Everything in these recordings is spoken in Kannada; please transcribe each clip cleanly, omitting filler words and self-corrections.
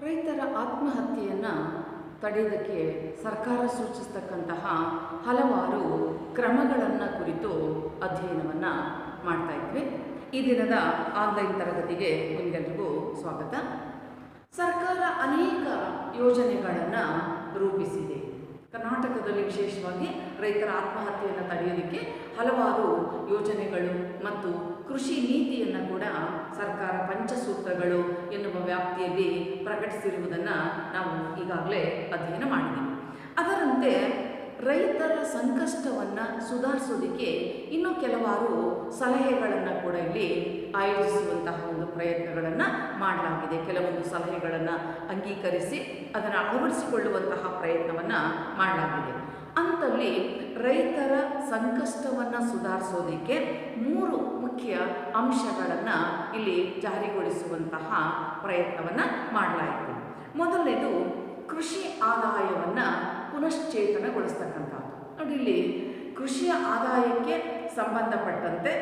ರೈತರ ಆತ್ಮಹತ್ಯೆಯನ್ನು ತಡೆಯೋದಕ್ಕೆ ಸರ್ಕಾರ ಸೂಚಿಸ್ತಕ್ಕಂತಹ ಹಲವಾರು ಕ್ರಮಗಳನ್ನು ಕುರಿತು ಅಧ್ಯಯನವನ್ನು ಮಾಡ್ತಾ ಇದ್ವಿ. ಈ ದಿನದ ಆನ್ಲೈನ್ ತರಗತಿಗೆ ನಿಮಗೆಲ್ಲರಿಗೂ ಸ್ವಾಗತ. ಸರ್ಕಾರ ಅನೇಕ ಯೋಜನೆಗಳನ್ನು ರೂಪಿಸಿದೆ. ಕರ್ನಾಟಕದಲ್ಲಿ ವಿಶೇಷವಾಗಿ ರೈತರ ಆತ್ಮಹತ್ಯೆಯನ್ನು ತಡೆಯೋದಕ್ಕೆ ಹಲವಾರು ಯೋಜನೆಗಳು ಮತ್ತು ಕೃಷಿ ನೀತಿಯನ್ನು ಕೂಡ ಸರ್ಕಾರ ಪಂಚಸೂತ್ರಗಳು ಎನ್ನುವ ವ್ಯಾಪ್ತಿಯಲ್ಲಿ ಪ್ರಕಟಿಸಿರುವುದನ್ನು ನಾವು ಈಗಾಗಲೇ ಅಧ್ಯಯನ ಮಾಡಿದ್ದೀವಿ. ಅದರಂತೆ ರೈತರ ಸಂಕಷ್ಟವನ್ನು ಸುಧಾರಿಸೋದಕ್ಕೆ ಇನ್ನೂ ಕೆಲವಾರು ಸಲಹೆಗಳನ್ನು ಕೂಡ ಇಲ್ಲಿ ಆಯೋಜಿಸುವಂತಹ ಒಂದು ಪ್ರಯತ್ನಗಳನ್ನು ಮಾಡಲಾಗಿದೆ. ಕೆಲವೊಂದು ಸಲಹೆಗಳನ್ನು ಅಂಗೀಕರಿಸಿ ಅದನ್ನು ಅಳವಡಿಸಿಕೊಳ್ಳುವಂತಹ ಪ್ರಯತ್ನವನ್ನು ಮಾಡಲಾಗಿದೆ. ಅಂತಲ್ಲಿ ರೈತರ ಸಂಕಷ್ಟವನ್ನು ಸುಧಾರಿಸೋದಕ್ಕೆ 3 ಮುಖ್ಯ ಅಂಶಗಳನ್ನು ಇಲ್ಲಿ ಜಾರಿಗೊಳಿಸುವಂತಹ ಪ್ರಯತ್ನವನ್ನು ಮಾಡಲಾಯಿತು. ಮೊದಲನೇದು ಕೃಷಿ ಆದಾಯವನ್ನು ಪುನಶ್ಚೇತನಗೊಳಿಸ್ತಕ್ಕಂಥದ್ದು. ನೋಡಿ, ಇಲ್ಲಿ ಕೃಷಿಯ ಆದಾಯಕ್ಕೆ ಸಂಬಂಧಪಟ್ಟಂತೆ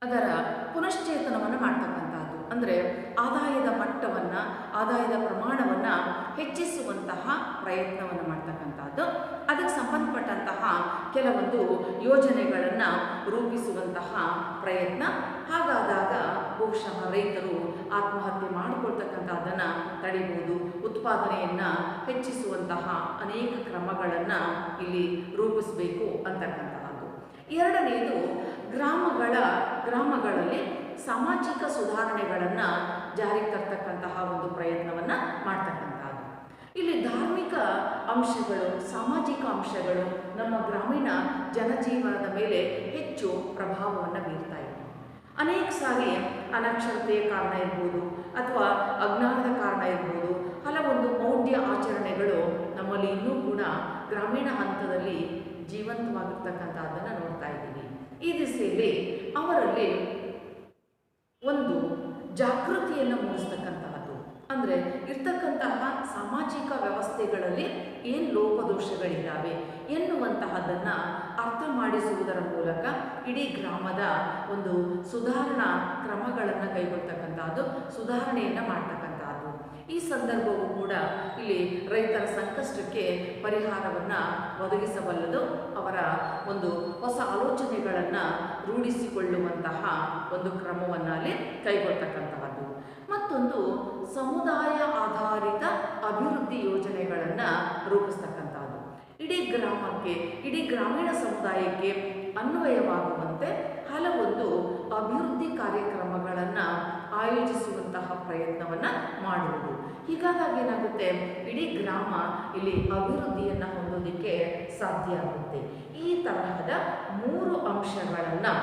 ಅದರ ಪುನಶ್ಚೇತನವನ್ನು ಮಾಡ್ತಕ್ಕಂಥದ್ದು, ಅಂದರೆ ಆದಾಯದ ಮಟ್ಟವನ್ನು, ಆದಾಯದ ಪ್ರಮಾಣವನ್ನು ಹೆಚ್ಚಿಸುವಂತಹ ಪ್ರಯತ್ನವನ್ನು ಮಾಡ್ತಕ್ಕಂಥದ್ದು. ಅದಕ್ಕೆ ಸಂಬಂಧಪಟ್ಟಂತಹ ಕೆಲವೊಂದು ಯೋಜನೆಗಳನ್ನು ರೂಪಿಸುವಂತಹ ಪ್ರಯತ್ನ. ಹಾಗಾದಾಗ ಬಹುಶಃ ರೈತರು ಆತ್ಮಹತ್ಯೆ ಮಾಡಿಕೊಳ್ತಕ್ಕಂಥದ್ದನ್ನು ತಡೆಯಬಹುದು. ಉತ್ಪಾದನೆಯನ್ನು ಹೆಚ್ಚಿಸುವಂತಹ ಅನೇಕ ಕ್ರಮಗಳನ್ನು ಇಲ್ಲಿ ರೂಪಿಸಬೇಕು ಅಂತಕ್ಕಂತಹದ್ದು. ಎರಡನೆಯದು ಗ್ರಾಮಗಳಲ್ಲಿ ಸಾಮಾಜಿಕ ಸುಧಾರಣೆಗಳನ್ನು ಜಾರಿಗೆ ತರ್ತಕ್ಕಂತಹ ಒಂದು ಪ್ರಯತ್ನವನ್ನು ಮಾಡ್ತಕ್ಕಂಥದ್ದು. ಇಲ್ಲಿ ಧಾರ್ಮಿಕ ಅಂಶಗಳು, ಸಾಮಾಜಿಕ ಅಂಶಗಳು ನಮ್ಮ ಗ್ರಾಮೀಣ ಜನಜೀವನದ ಮೇಲೆ ಹೆಚ್ಚು ಪ್ರಭಾವವನ್ನು ಬೀರ್ತಾ ಇವೆ. ಅನೇಕ ಸಾರಿ ಅನಕ್ಷರತೆಯ ಕಾರಣ ಇರ್ಬೋದು ಅಥವಾ ಅಜ್ಞಾನದ ಕಾರಣ ಇರ್ಬೋದು, ಹಲವೊಂದು ಮೌಢ್ಯ ಆಚರಣೆಗಳು ನಮ್ಮಲ್ಲಿ ಇನ್ನೂ ಕೂಡ ಗ್ರಾಮೀಣ ಹಂತದಲ್ಲಿ ಜೀವಂತವಾಗಿರ್ತಕ್ಕಂಥದ್ದನ್ನು ನೋಡ್ತಾ ಇದ್ದೀವಿ. ಈ ದಿಸೆಯಲ್ಲಿ ಅವರಲ್ಲಿ ಒಂದು ಜಾಗೃತಿಯನ್ನು ಮೂಡಿಸ್ತಕ್ಕಂತಹದ್ದು, ಅಂದರೆ ಇರ್ತಕ್ಕಂತಹ ಸಾಮಾಜಿಕ ವ್ಯವಸ್ಥೆಗಳಲ್ಲಿ ಏನು ಲೋಪದೋಷಗಳಿದ್ದಾವೆ ಎನ್ನುವಂತಹದ್ದನ್ನು ಅರ್ಥ ಮಾಡಿಸುವುದರ ಮೂಲಕ ಇಡೀ ಗ್ರಾಮದ ಒಂದು ಸುಧಾರಣಾ ಕ್ರಮಗಳನ್ನು ಕೈಗೊಳ್ತಕ್ಕಂಥದ್ದು, ಸುಧಾರಣೆಯನ್ನು ಮಾಡ್ತಕ್ಕಂಥದ್ದು. ಈ ಸಂದರ್ಭವೂ ಕೂಡ ಇಲ್ಲಿ ರೈತರ ಸಂಕಷ್ಟಕ್ಕೆ ಪರಿಹಾರವನ್ನು ಒದಗಿಸಬಲ್ಲದು. ಅವರ ಒಂದು ಹೊಸ ಆಲೋಚನೆಗಳನ್ನು ರೂಢಿಸಿಕೊಳ್ಳುವಂತಹ ಒಂದು ಕ್ರಮವನ್ನು ಅಲ್ಲಿ ಕೈಗೊಳ್ತಕ್ಕಂತಹದ್ದು. ಮತ್ತೊಂದು ಸಮುದಾಯ ಆಧಾರಿತ ಅಭಿವೃದ್ಧಿ ಯೋಜನೆಗಳನ್ನು ರೂಪಿಸ್ತಕ್ಕಂಥದ್ದು. ಇಡೀ ಗ್ರಾಮಕ್ಕೆ, ಇಡೀ ಗ್ರಾಮೀಣ ಸಮುದಾಯಕ್ಕೆ ಅನ್ವಯವಾಗುವಂತೆ ಹಲವೊಂದು ಅಭಿವೃದ್ಧಿ ಕಾರ್ಯಕ್ರಮಗಳನ್ನು ಆಯೋಜಿಸುವಂತಹ ಪ್ರಯತ್ನವನ್ನು ಮಾಡುವುದು. ಹೀಗಾಗಿ ಏನಾಗುತ್ತೆ, ಇಡೀ ಗ್ರಾಮ ಇಲ್ಲಿ ಅಭಿವೃದ್ಧಿಯನ್ನು ಹೊಂದೋದಕ್ಕೆ ಸಾಧ್ಯ ಆಗುತ್ತೆ. ಈ ತರಹದ 3 ಅಂಶಗಳನ್ನು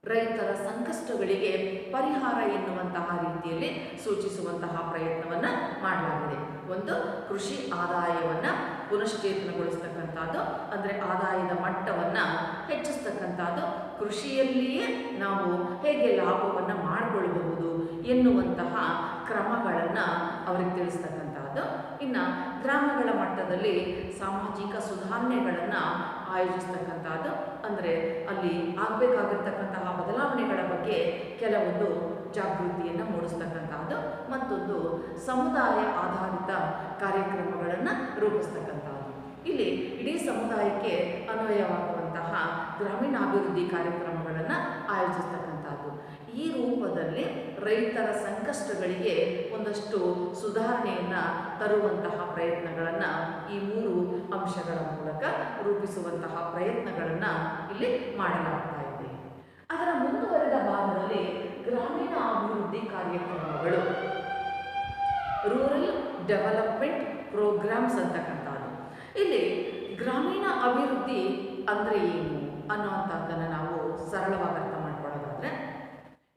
ರೈತರ ಸಂಕಷ್ಟಗಳಿಗೆ ಪರಿಹಾರ ಎನ್ನುವಂತಹ ರೀತಿಯಲ್ಲಿ ಸೂಚಿಸುವಂತಹ ಪ್ರಯತ್ನವನ್ನು ಮಾಡಲಾಗಿದೆ. ಒಂದು, ಕೃಷಿ ಆದಾಯವನ್ನು ಪುನಶ್ಚೇತನಗೊಳಿಸ್ತಕ್ಕಂಥದ್ದು, ಅಂದರೆ ಆದಾಯದ ಮಟ್ಟವನ್ನು ಹೆಚ್ಚಿಸ್ತಕ್ಕಂಥದ್ದು, ಕೃಷಿಯಲ್ಲಿಯೇ ನಾವು ಹೇಗೆ ಲಾಭವನ್ನು ಮಾಡಿಕೊಳ್ಳಬಹುದು ಎನ್ನುವಂತಹ ಕ್ರಮಗಳನ್ನು ಅವರಿಗೆ ತಿಳಿಸ್ತಕ್ಕಂಥದ್ದು. ಇನ್ನು ಗ್ರಾಮಗಳ ಮಟ್ಟದಲ್ಲಿ ಸಾಮಾಜಿಕ ಸುಧಾರಣೆಗಳನ್ನು ಆಯೋಜಿಸ್ತಕ್ಕಂಥದ್ದು, ಅಂದರೆ ಅಲ್ಲಿ ಆಗಬೇಕಾಗಿರ್ತಕ್ಕಂತಹ ಬದಲಾವಣೆಗಳ ಬಗ್ಗೆ ಕೆಲವೊಂದು ಜಾಗೃತಿಯನ್ನು ಮೂಡಿಸ್ತಕ್ಕಂಥದ್ದು. ಮತ್ತೊಂದು, ಸಮುದಾಯ ಆಧಾರಿತ ಕಾರ್ಯಕ್ರಮಗಳನ್ನು ರೂಪಿಸ್ತಕ್ಕಂಥದ್ದು. ಇಲ್ಲಿ ಇಡೀ ಸಮುದಾಯಕ್ಕೆ ಅನ್ವಯವಾಗುವಂತಹ ಗ್ರಾಮೀಣಾಭಿವೃದ್ಧಿ ಕಾರ್ಯಕ್ರಮಗಳನ್ನು ಆಯೋಜಿಸ್ತಕ್ಕಂಥದ್ದು. ಈ ರೂಪದಲ್ಲಿ ರೈತರ ಸಂಕಷ್ಟಗಳಿಗೆ ಒಂದಷ್ಟು ಸುಧಾರಣೆಯನ್ನು ತರುವಂತಹ ಪ್ರಯತ್ನಗಳನ್ನು ಈ 3 ಅಂಶಗಳ ಮೂಲಕ ರೂಪಿಸುವಂತಹ ಪ್ರಯತ್ನಗಳನ್ನು ಇಲ್ಲಿ ಮಾಡಲಾಗ್ತಾ ಇದೆ. ಅದರ ಮುಂದುವರೆದ ಭಾಗದಲ್ಲಿ ಗ್ರಾಮೀಣ ಅಭಿವೃದ್ಧಿ ಕಾರ್ಯಕ್ರಮಗಳು, ರೂರಲ್ ಡೆವಲಪ್ಮೆಂಟ್ ಪ್ರೋಗ್ರಾಮ್ಸ್ ಅಂತಕ್ಕಂಥದ್ದು. ಇಲ್ಲಿ ಗ್ರಾಮೀಣ ಅಭಿವೃದ್ಧಿ ಅಂದರೆ ಏನು ಅನ್ನುವಂಥದ್ದನ್ನು ನಾವು ಸರಳವಾಗಿ ಅರ್ಥ ಮಾಡ್ಕೊಳ್ಳೋದಾದರೆ,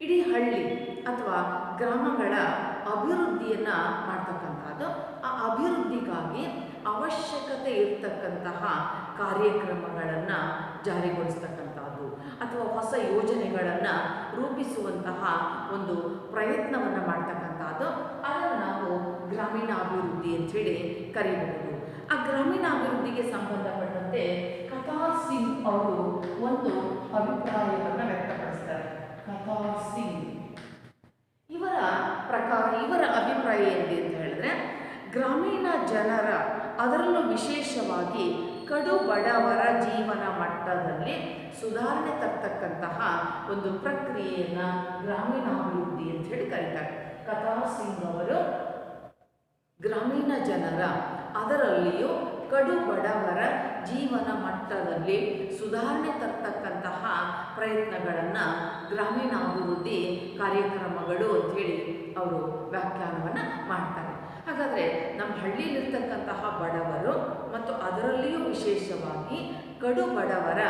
ಇಡೀ ಹಳ್ಳಿ ಅಥವಾ ಗ್ರಾಮಗಳ ಅಭಿವೃದ್ಧಿಯನ್ನು ಮಾಡ್ತಕ್ಕಂಥದ್ದು. ಆ ಅಭಿವೃದ್ಧಿಗಾಗಿ ಅವಶ್ಯಕತೆ ಇರ್ತಕ್ಕಂತಹ ಕಾರ್ಯಕ್ರಮಗಳನ್ನು ಜಾರಿಗೊಳಿಸ್ತಕ್ಕಂಥದ್ದು ಅಥವಾ ಹೊಸ ಯೋಜನೆಗಳನ್ನು ರೂಪಿಸುವಂತಹ ಒಂದು ಪ್ರಯತ್ನವನ್ನು ಮಾಡ್ತಕ್ಕಂಥದ್ದು. ಅದನ್ನು ನಾವು ಗ್ರಾಮೀಣ ಅಭಿವೃದ್ಧಿ ಅಂಥೇಳಿ ಕರೀಬಹುದು. ಆ ಗ್ರಾಮೀಣ ಅಭಿವೃದ್ಧಿಗೆ ಸಂಬಂಧಪಟ್ಟಂತೆ ಕತಾರ್ ಸಿಂಗ್ ಅವರು ಒಂದು ಅಭಿಪ್ರಾಯವನ್ನು ವ್ಯಕ್ತಪಡಿಸ್ತಾರೆ. ಕತಾರ್ ಸಿಂಗ್ ಇವರ ಪ್ರಕಾರ, ಇವರ ಅಭಿಪ್ರಾಯ ಏನು ವಿಶೇಷವಾಗಿ ಕಡು ಬಡವರ ಜೀವನ ಮಟ್ಟದಲ್ಲಿ ಸುಧಾರಣೆ ತರ್ತಕ್ಕಂತಹ ಒಂದು ಪ್ರಕ್ರಿಯೆಯನ್ನು ಗ್ರಾಮೀಣಾಭಿವೃದ್ಧಿ ಅಂತ ಹೇಳಿ ಕರೀತಾರೆ. ಕತಾರ್ ಸಿಂಗ್ ಅವರು ಗ್ರಾಮೀಣ ಜನರ, ಅದರಲ್ಲಿಯೂ ಕಡು ಬಡವರ ಜೀವನ ಮಟ್ಟದಲ್ಲಿ ಸುಧಾರಣೆ ತರ್ತಕ್ಕಂತಹ ಪ್ರಯತ್ನಗಳನ್ನು ಗ್ರಾಮೀಣಾಭಿವೃದ್ಧಿ ಕಾರ್ಯಕ್ರಮಗಳು ಅಂಥೇಳಿ ಅವರು ವ್ಯಾಖ್ಯಾನವನ್ನು ಮಾಡ್ತಾರೆ. ಹಾಗಾದರೆ ನಮ್ಮ ಹಳ್ಳಿಯಲ್ಲಿರ್ತಕ್ಕಂತಹ ಬಡವರು ಮತ್ತು ಅದರಲ್ಲಿಯೂ ವಿಶೇಷವಾಗಿ ಕಡು ಬಡವರ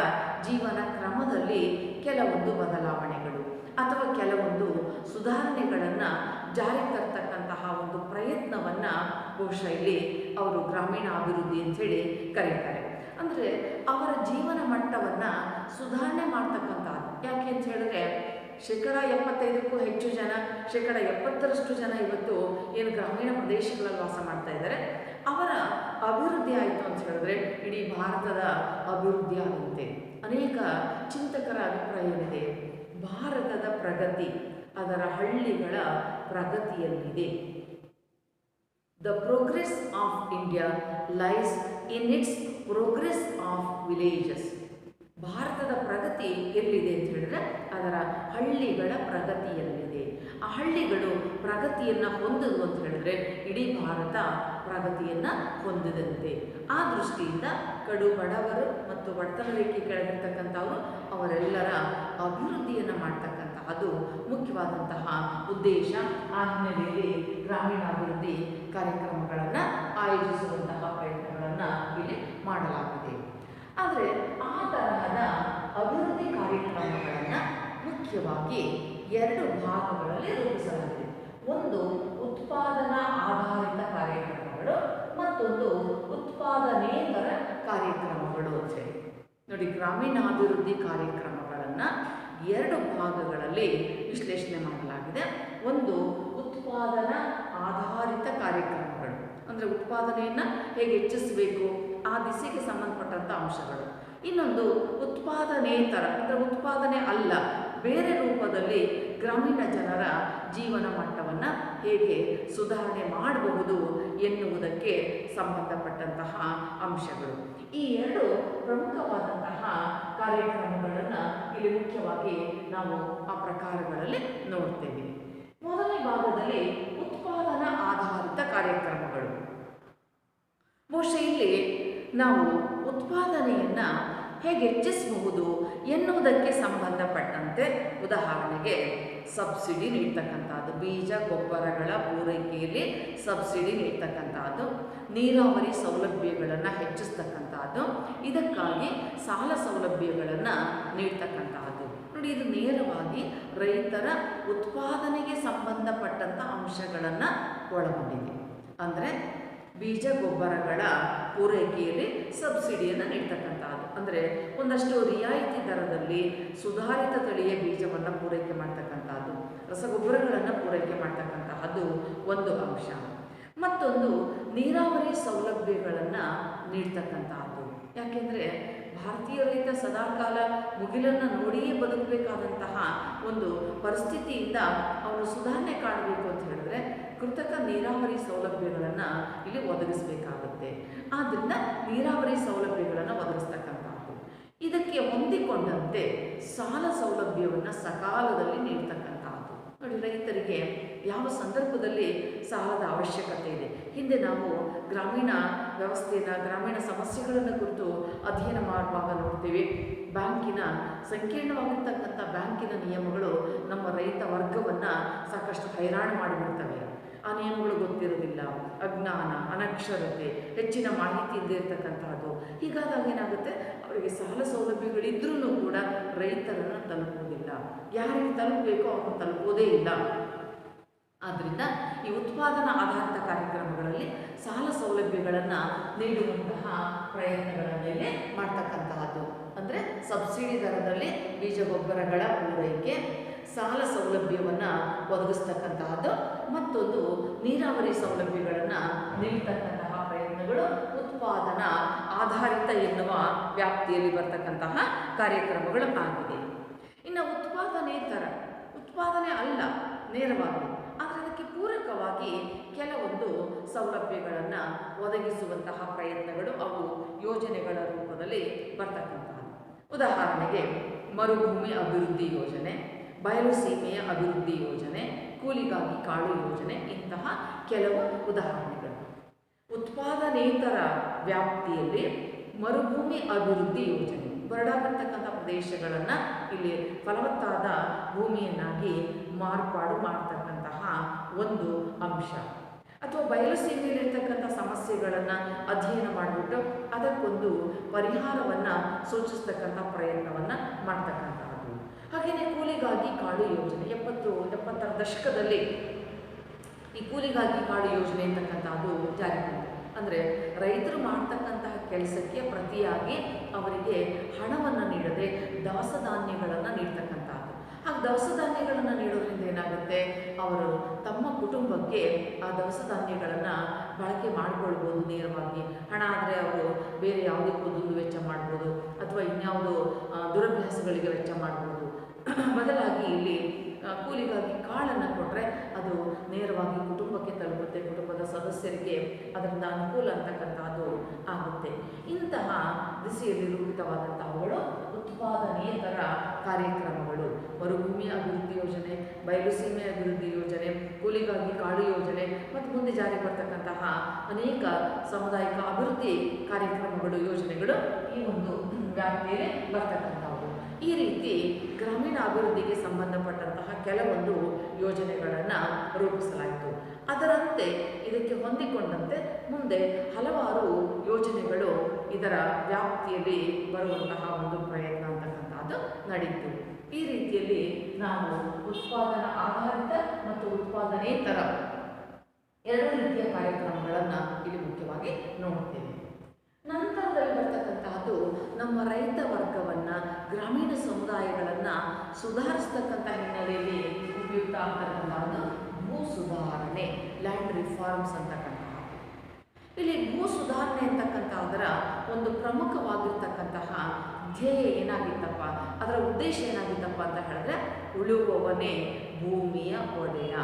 ಜೀವನ ಕ್ರಮದಲ್ಲಿ ಕೆಲವೊಂದು ಬದಲಾವಣೆಗಳು ಅಥವಾ ಕೆಲವೊಂದು ಸುಧಾರಣೆಗಳನ್ನು ಜಾರಿಗೆ ತರ್ತಕ್ಕಂತಹ ಒಂದು ಪ್ರಯತ್ನವನ್ನು ಬಹುಶಃ ಇಲ್ಲಿ ಅವರು ಗ್ರಾಮೀಣಾಭಿವೃದ್ಧಿ ಅಂಥೇಳಿ ಕರೀತಾರೆ. ಅಂದರೆ ಅವರ ಜೀವನ ಮಟ್ಟವನ್ನು ಸುಧಾರಣೆ ಮಾಡ್ತಕ್ಕಂಥದ್ದು. ಯಾಕೆ ಅಂತ ಹೇಳಿದ್ರೆ 75%ಕ್ಕೂ ಹೆಚ್ಚು ಜನ, 70%ರಷ್ಟು ಜನ ಇವತ್ತು ಏನು ಗ್ರಾಮೀಣ ಪ್ರದೇಶಗಳಲ್ಲಿ ವಾಸ ಮಾಡ್ತಾ ಇದ್ದಾರೆ, ಅವರ ಅಭಿವೃದ್ಧಿ ಆಯಿತು ಅಂತ ಹೇಳಿದ್ರೆ ಇಡೀ ಭಾರತದ ಅಭಿವೃದ್ಧಿ ಆಗುತ್ತೆ. ಅನೇಕ ಚಿಂತಕರ ಅಭಿಪ್ರಾಯ ಏನಿದೆ, ಭಾರತದ ಪ್ರಗತಿ ಅದರ ಹಳ್ಳಿಗಳ ಪ್ರಗತಿಯಲ್ಲಿದೆ. The progress of India lies in its progress of villages. ಭಾರತದ ಪ್ರಗತಿ ಎಲ್ಲಿದೆ ಅಂತ ಹೇಳಿದ್ರೆ ಅದರ ಹಳ್ಳಿಗಳ ಪ್ರಗತಿಯಲ್ಲಿದೆ. ಆ ಹಳ್ಳಿಗಳು ಪ್ರಗತಿಯನ್ನು ಹೊಂದದು ಅಂತ ಹೇಳಿದ್ರೆ ಇಡೀ ಭಾರತ ಪ್ರಗತಿಯನ್ನು ಹೊಂದಿದಂತೆ. ಆ ದೃಷ್ಟಿಯಿಂದ ಕಡು ಬಡವರು ಮತ್ತು ಬಡತನ ರೇಖೆ ಕೆಳಗಿರ್ತಕ್ಕಂಥವರು ಅವರೆಲ್ಲರ ಅಭಿವೃದ್ಧಿಯನ್ನು ಮಾಡ್ತಕ್ಕಂತಹದ್ದು ಮುಖ್ಯವಾದಂತಹ ಉದ್ದೇಶ. ಆ ಹಿನ್ನೆಲೆಯಲ್ಲಿ ಗ್ರಾಮೀಣಾಭಿವೃದ್ಧಿ ಕಾರ್ಯಕ್ರಮಗಳನ್ನು ಆಯೋಜಿಸುವಂತಹ ಪ್ರಯತ್ನಗಳನ್ನು ಇಲ್ಲಿ ಮಾಡಲಾಗಿದೆ. ಆದರೆ ಆ ತರಹದ ಅಭಿವೃದ್ಧಿ ಕಾರ್ಯಕ್ರಮಗಳನ್ನು ಮುಖ್ಯವಾಗಿ 2 ಭಾಗಗಳಲ್ಲಿ ರೂಪಿಸಲಾಗಿದೆ. ಒಂದು ಉತ್ಪಾದನಾ ಆಧಾರಿತ ಕಾರ್ಯಕ್ರಮಗಳು, ಮತ್ತೊಂದು ಉತ್ಪಾದನೇತರ ಕಾರ್ಯಕ್ರಮಗಳು ಅಂತ ಹೇಳಿ. ನೋಡಿ, ಗ್ರಾಮೀಣಾಭಿವೃದ್ಧಿ ಕಾರ್ಯಕ್ರಮಗಳನ್ನು 2 ಭಾಗಗಳಲ್ಲಿ ವಿಶ್ಲೇಷಣೆ ಮಾಡಲಾಗಿದೆ. ಒಂದು ಉತ್ಪಾದನಾ ಆಧಾರಿತ ಕಾರ್ಯಕ್ರಮಗಳು, ಅಂದರೆ ಉತ್ಪಾದನೆಯನ್ನು ಹೇಗೆ ಹೆಚ್ಚಿಸಬೇಕು ಆ ದಿಸೆಗೆ ಸಂಬಂಧಪಟ್ಟಂಥ ಅಂಶಗಳು. ಇನ್ನೊಂದು ಉತ್ಪಾದನೇತರ, ಅಂದರೆ ಉತ್ಪಾದನೆ ಅಲ್ಲ, ಬೇರೆ ರೂಪದಲ್ಲಿ ಗ್ರಾಮೀಣ ಜನರ ಜೀವನ ಮಟ್ಟವನ್ನು ಹೇಗೆ ಸುಧಾರಣೆ ಮಾಡಬಹುದು ಎನ್ನುವುದಕ್ಕೆ ಸಂಬಂಧಪಟ್ಟಂತಹ ಅಂಶಗಳು. ಈ 2 ಪ್ರಮುಖವಾದಂತಹ ಕಾರ್ಯಕ್ರಮಗಳನ್ನು ಇಲ್ಲಿ ಮುಖ್ಯವಾಗಿ ನಾವು ಆ ಪ್ರಕಾರಗಳಲ್ಲಿ ನೋಡ್ತೇವೆ. ಮೊದಲನೇ ಭಾಗದಲ್ಲಿ ಉತ್ಪಾದನಾ ಆಧಾರಿತ ಕಾರ್ಯಕ್ರಮಗಳು. ಬಹುಶಃ ಇಲ್ಲಿ ನಾವು ಉತ್ಪಾದನೆಯನ್ನು ಹೇಗೆ ಹೆಚ್ಚಿಸಬಹುದು ಎನ್ನುವುದಕ್ಕೆ ಸಂಬಂಧಪಟ್ಟಂತೆ ಉದಾಹರಣೆಗೆ ಸಬ್ಸಿಡಿ ನೀಡ್ತಕ್ಕಂಥದ್ದು, ಬೀಜ ಗೊಬ್ಬರಗಳ ಪೂರೈಕೆಯಲ್ಲಿ ಸಬ್ಸಿಡಿ ನೀಡ್ತಕ್ಕಂಥದ್ದು, ನೀರಾವರಿ ಸೌಲಭ್ಯಗಳನ್ನು ಹೆಚ್ಚಿಸ್ತಕ್ಕಂಥದ್ದು, ಇದಕ್ಕಾಗಿ ಸಾಲ ಸೌಲಭ್ಯಗಳನ್ನು ನೀಡ್ತಕ್ಕಂಥದ್ದು. ನೋಡಿ, ಇದು ನೇರವಾಗಿ ರೈತರ ಉತ್ಪಾದನೆಗೆ ಸಂಬಂಧಪಟ್ಟಂಥ ಅಂಶಗಳನ್ನು ಒಳಗೊಂಡಿದೆ. ಅಂದರೆ ಬೀಜ ಗೊಬ್ಬರಗಳ ಪೂರೈಕೆಯಲ್ಲಿ ಸಬ್ಸಿಡಿಯನ್ನು ನೀಡ್ತಕ್ಕಂಥದ್ದು, ಅಂದರೆ ಒಂದಷ್ಟು ರಿಯಾಯಿತಿ ದರದಲ್ಲಿ ಸುಧಾರಿತ ತಳಿಯ ಬೀಜವನ್ನು ಪೂರೈಕೆ ಮಾಡ್ತಕ್ಕಂಥದ್ದು, ರಸಗೊಬ್ಬರಗಳನ್ನು ಪೂರೈಕೆ ಮಾಡ್ತಕ್ಕಂತಹದ್ದು ಒಂದು ಅಂಶ. ಮತ್ತೊಂದು ನೀರಾವರಿ ಸೌಲಭ್ಯಗಳನ್ನು ನೀಡ್ತಕ್ಕಂಥದ್ದು. ಯಾಕೆಂದರೆ ಭಾರತೀಯ ರೈತ ಸದಾಕಾಲ ಮುಗಿಲನ್ನು ನೋಡಿಯೇ ಬದುಕಬೇಕಾದಂತಹ ಒಂದು ಪರಿಸ್ಥಿತಿಯಿಂದ ಅವನು ಸುಧಾರಣೆ ಕಾಣಬೇಕು ಅಂತ ಹೇಳಿದ್ರೆ ಕೃತಕ ನೀರಾವರಿ ಸೌಲಭ್ಯಗಳನ್ನು ಇಲ್ಲಿ ಒದಗಿಸಬೇಕಾಗುತ್ತೆ. ಆದ್ದರಿಂದ ನೀರಾವರಿ ಸೌಲಭ್ಯಗಳನ್ನು ಒದಗಿಸ್ತಕ್ಕಂಥದ್ದು, ಇದಕ್ಕೆ ಹೊಂದಿಕೊಂಡಂತೆ ಸಾಲ ಸೌಲಭ್ಯವನ್ನು ಸಕಾಲದಲ್ಲಿ ನೀಡ್ತಕ್ಕಂಥದ್ದು. ನೋಡಿ, ರೈತರಿಗೆ ಯಾವ ಸಂದರ್ಭದಲ್ಲಿ ಸಾಲದ ಅವಶ್ಯಕತೆ ಇದೆ. ಹಿಂದೆ ನಾವು ಗ್ರಾಮೀಣ ವ್ಯವಸ್ಥೆಯನ್ನು, ಗ್ರಾಮೀಣ ಸಮಸ್ಯೆಗಳನ್ನು ಕುರಿತು ಅಧ್ಯಯನ ಮಾಡುವಾಗ ನೋಡ್ತೀವಿ, ಬ್ಯಾಂಕಿನ ಸಂಕೀರ್ಣವಾಗಿರ್ತಕ್ಕಂಥ ಬ್ಯಾಂಕಿನ ನಿಯಮಗಳು ನಮ್ಮ ರೈತ ವರ್ಗವನ್ನು ಸಾಕಷ್ಟು ಹೈರಾಣ ಮಾಡಿಬಿಡ್ತವೆ. ಆ ನಿಯಮಗಳು ಗೊತ್ತಿರೋದಿಲ್ಲ, ಅಜ್ಞಾನ, ಅನಕ್ಷರತೆ, ಹೆಚ್ಚಿನ ಮಾಹಿತಿ ಇಲ್ಲದೆ ಇರತಕ್ಕಂಥದ್ದು. ಹೀಗಾದಾಗ ಏನಾಗುತ್ತೆ, ಅವರಿಗೆ ಸಾಲ ಸೌಲಭ್ಯಗಳಿದ್ರೂ ಕೂಡ ರೈತರನ್ನು ತಲುಪುವುದಿಲ್ಲ, ಯಾರಿಗೆ ತಲುಪಬೇಕೋ ಅವ್ರನ್ನ ತಲುಪೋದೇ ಇಲ್ಲ. ಆದ್ದರಿಂದ ಈ ಉತ್ಪಾದನಾ ಆಧಾರಿತ ಕಾರ್ಯಕ್ರಮಗಳಲ್ಲಿ ಸಾಲ ಸೌಲಭ್ಯಗಳನ್ನು ನೀಡುವಂತಹ ಪ್ರಯತ್ನಗಳ ಮೇಲೆ ಮಾಡ್ತಕ್ಕಂತಹದ್ದು. ಅಂದರೆ ಸಬ್ಸಿಡಿ ದರದಲ್ಲಿ ಬೀಜ ಗೊಬ್ಬರಗಳ ಪೂರೈಕೆ, ಸಾಲ ಸೌಲಭ್ಯವನ್ನು ಒದಗಿಸ್ತಕ್ಕಂತಹದ್ದು, ಮತ್ತೊಂದು ನೀರಾವರಿ ಸೌಲಭ್ಯಗಳನ್ನು ನೀಡ್ತಕ್ಕಂತಹ ಪ್ರಯತ್ನಗಳು ಉತ್ಪಾದನಾ ಆಧಾರಿತ ಎನ್ನುವ ವ್ಯಾಪ್ತಿಯಲ್ಲಿ ಬರ್ತಕ್ಕಂತಹ ಕಾರ್ಯಕ್ರಮಗಳು ಆಗಿದೆ. ಇನ್ನು ಉತ್ಪಾದನೇತರ, ಉತ್ಪಾದನೆ ಅಲ್ಲ ನೇರವಾಗಿ, ಆದರೆ ಅದಕ್ಕೆ ಪೂರಕವಾಗಿ ಕೆಲವೊಂದು ಸೌಲಭ್ಯಗಳನ್ನು ಒದಗಿಸುವಂತಹ ಪ್ರಯತ್ನಗಳು ಅವು ಯೋಜನೆಗಳ ರೂಪದಲ್ಲಿ ಬರ್ತಕ್ಕಂಥದ್ದು. ಉದಾಹರಣೆಗೆ ಮರುಭೂಮಿ ಅಭಿವೃದ್ಧಿ ಯೋಜನೆ, ಬಯಲು ಸೀಮೆಯ ಅಭಿವೃದ್ಧಿ ಯೋಜನೆ, ಕೂಲಿಗಾಗಿ ಕಾಡು ಯೋಜನೆ ಇಂತಹ ಕೆಲವು ಉದಾಹರಣೆಗಳು. ಉತ್ಪಾದನೇತರ ವ್ಯಾಪ್ತಿಯಲ್ಲಿ ಮರುಭೂಮಿ ಅಭಿವೃದ್ಧಿ ಯೋಜನೆ, ಬರಡಾಗಿರ್ತಕ್ಕಂಥ ಪ್ರದೇಶಗಳನ್ನು ಇಲ್ಲಿ ಫಲವತ್ತಾದ ಭೂಮಿಯನ್ನಾಗಿ ಮಾರ್ಪಾಡು ಮಾಡ್ತಕ್ಕಂತಹ ಒಂದು ಅಂಶ. ಅಥವಾ ಬಯಲು ಸೀಮೆಯಲ್ಲಿರ್ತಕ್ಕಂಥ ಸಮಸ್ಯೆಗಳನ್ನು ಅಧ್ಯಯನ ಮಾಡಿಬಿಟ್ಟು ಅದಕ್ಕೊಂದು ಪರಿಹಾರವನ್ನು ಸೂಚಿಸ್ತಕ್ಕಂಥ ಪ್ರಯತ್ನವನ್ನು ಮಾಡ್ತಕ್ಕಂಥದ್ದು. ಹಾಗೆಯೇ ಕೂಲಿಗಾಗಿ ಕಾಡು ಯೋಜನೆ 70-70ರ ದಶಕದಲ್ಲಿ ಈ ಕೂಲಿಗಾಗಿ ಕಾಡು ಯೋಜನೆ ಅಂತಕ್ಕಂಥದ್ದು ಜಾರಿ ಬಂತು. ಅಂದರೆ ರೈತರು ಮಾಡ್ತಕ್ಕಂತಹ ಕೆಲಸಕ್ಕೆ ಪ್ರತಿಯಾಗಿ ಅವರಿಗೆ ಹಣವನ್ನು ನೀಡದೆ ದವಸ ಧಾನ್ಯಗಳನ್ನು ನೀಡ್ತಕ್ಕಂಥದ್ದು. ಹಾಗೆ ದವಸ ಧಾನ್ಯಗಳನ್ನು ನೀಡೋದ್ರಿಂದ ಏನಾಗುತ್ತೆ, ಅವರು ತಮ್ಮ ಕುಟುಂಬಕ್ಕೆ ಆ ದವಸ ಧಾನ್ಯಗಳನ್ನು ಬಳಕೆ ಮಾಡಿಕೊಳ್ಬೋದು. ನೇರವಾಗಿ ಹಣ ಆದರೆ ಅವರು ಬೇರೆ ಯಾವುದಕ್ಕೂ ದುಂದು ವೆಚ್ಚ ಮಾಡ್ಬೋದು ಅಥವಾ ಇನ್ಯಾವುದೋ ದುರಭ್ಯಾಸಗಳಿಗೆ ವೆಚ್ಚ ಮಾಡ್ಬೋದು. ಬದಲಾಗಿ ಇಲ್ಲಿ ಕೂಲಿಗಾಗಿ ಕಾಳನ್ನು ಕೊಟ್ಟರೆ ಅದು ನೇರವಾಗಿ ಕುಟುಂಬಕ್ಕೆ ತಲುಪುತ್ತೆ, ಕುಟುಂಬದ ಸದಸ್ಯರಿಗೆ ಅದರಿಂದ ಅನುಕೂಲ ಅಂತಕ್ಕಂಥದ್ದು ಆಗುತ್ತೆ. ಇಂತಹ ದಿಸೆಯಲ್ಲಿ ರೂಪಿತವಾದಂತಹವುಗಳು ಉತ್ಪಾದನೇತರ ಕಾರ್ಯಕ್ರಮಗಳು. ಮರುಭೂಮಿ ಅಭಿವೃದ್ಧಿ ಯೋಜನೆ, ಬಯಲು ಸೀಮೆ ಅಭಿವೃದ್ಧಿ ಯೋಜನೆ, ಕೂಲಿಗಾಗಿ ಕಾಡು ಯೋಜನೆ ಮತ್ತು ಮುಂದೆ ಜಾರಿ ಬರ್ತಕ್ಕಂತಹ ಅನೇಕ ಸಾಮುದಾಯಿಕ ಅಭಿವೃದ್ಧಿ ಕಾರ್ಯಕ್ರಮಗಳು, ಯೋಜನೆಗಳು ಈ ಒಂದು ವ್ಯಾಪ್ತಿಯಲ್ಲಿ ಬರ್ತಕ್ಕಂಥವು. ಈ ರೀತಿ ಗ್ರಾಮೀಣ ಅಭಿವೃದ್ಧಿಗೆ ಸಂಬಂಧಪಟ್ಟಂತಹ ಕೆಲವೊಂದು ಯೋಜನೆಗಳನ್ನು ರೂಪಿಸಲಾಯಿತು. ಅದರಂತೆ ಇದಕ್ಕೆ ಹೊಂದಿಕೊಂಡಂತೆ ಮುಂದೆ ಹಲವಾರು ಯೋಜನೆಗಳು ಇದರ ವ್ಯಾಪ್ತಿಯಲ್ಲಿ ಬರುವಂತಹ ಒಂದು ಪ್ರಯತ್ನ ಅಂತಕ್ಕಂಥದ್ದು ನಡೀತು. ಈ ರೀತಿಯಲ್ಲಿ ನಾವು ಉತ್ಪಾದನಾ ಆಧಾರಿತ ಮತ್ತು ಉತ್ಪಾದನೇತರ ಎರಡು ರೀತಿಯ ಕಾರ್ಯಕ್ರಮಗಳನ್ನು ಇಲ್ಲಿ ಮುಖ್ಯವಾಗಿ ನೋಡ್ತೇವೆ. ನಂತರದಲ್ಲಿ ಬರ್ತಕ್ಕಂತಹದ್ದು ನಮ್ಮ ರೈತ ವರ್ಗವನ್ನು, ಗ್ರಾಮೀಣ ಸಮುದಾಯಗಳನ್ನು ಸುಧಾರಿಸ್ತಕ್ಕಂಥ ಹಿನ್ನೆಲೆಯಲ್ಲಿ ಉಪಯುಕ್ತ ಆಗ್ತಕ್ಕಂಥದ್ದು ಭೂ ಸುಧಾರಣೆ, ಲ್ಯಾಂಡ್ ರಿಫಾರ್ಮ್ಸ್ ಅಂತಕ್ಕಂತಹ. ಇಲ್ಲಿ ಭೂ ಸುಧಾರಣೆ ಅಂತಕ್ಕಂಥದ್ರ ಒಂದು ಪ್ರಮುಖವಾಗಿರ್ತಕ್ಕಂತಹ ಧ್ಯೇಯ ಏನಾಗಿತ್ತಪ್ಪ, ಅದರ ಉದ್ದೇಶ ಏನಾಗಿತ್ತಪ್ಪ ಅಂತ ಹೇಳಿದ್ರೆ, ಉಳುವವನೇ ಭೂಮಿಯ ಒಡೆಯ.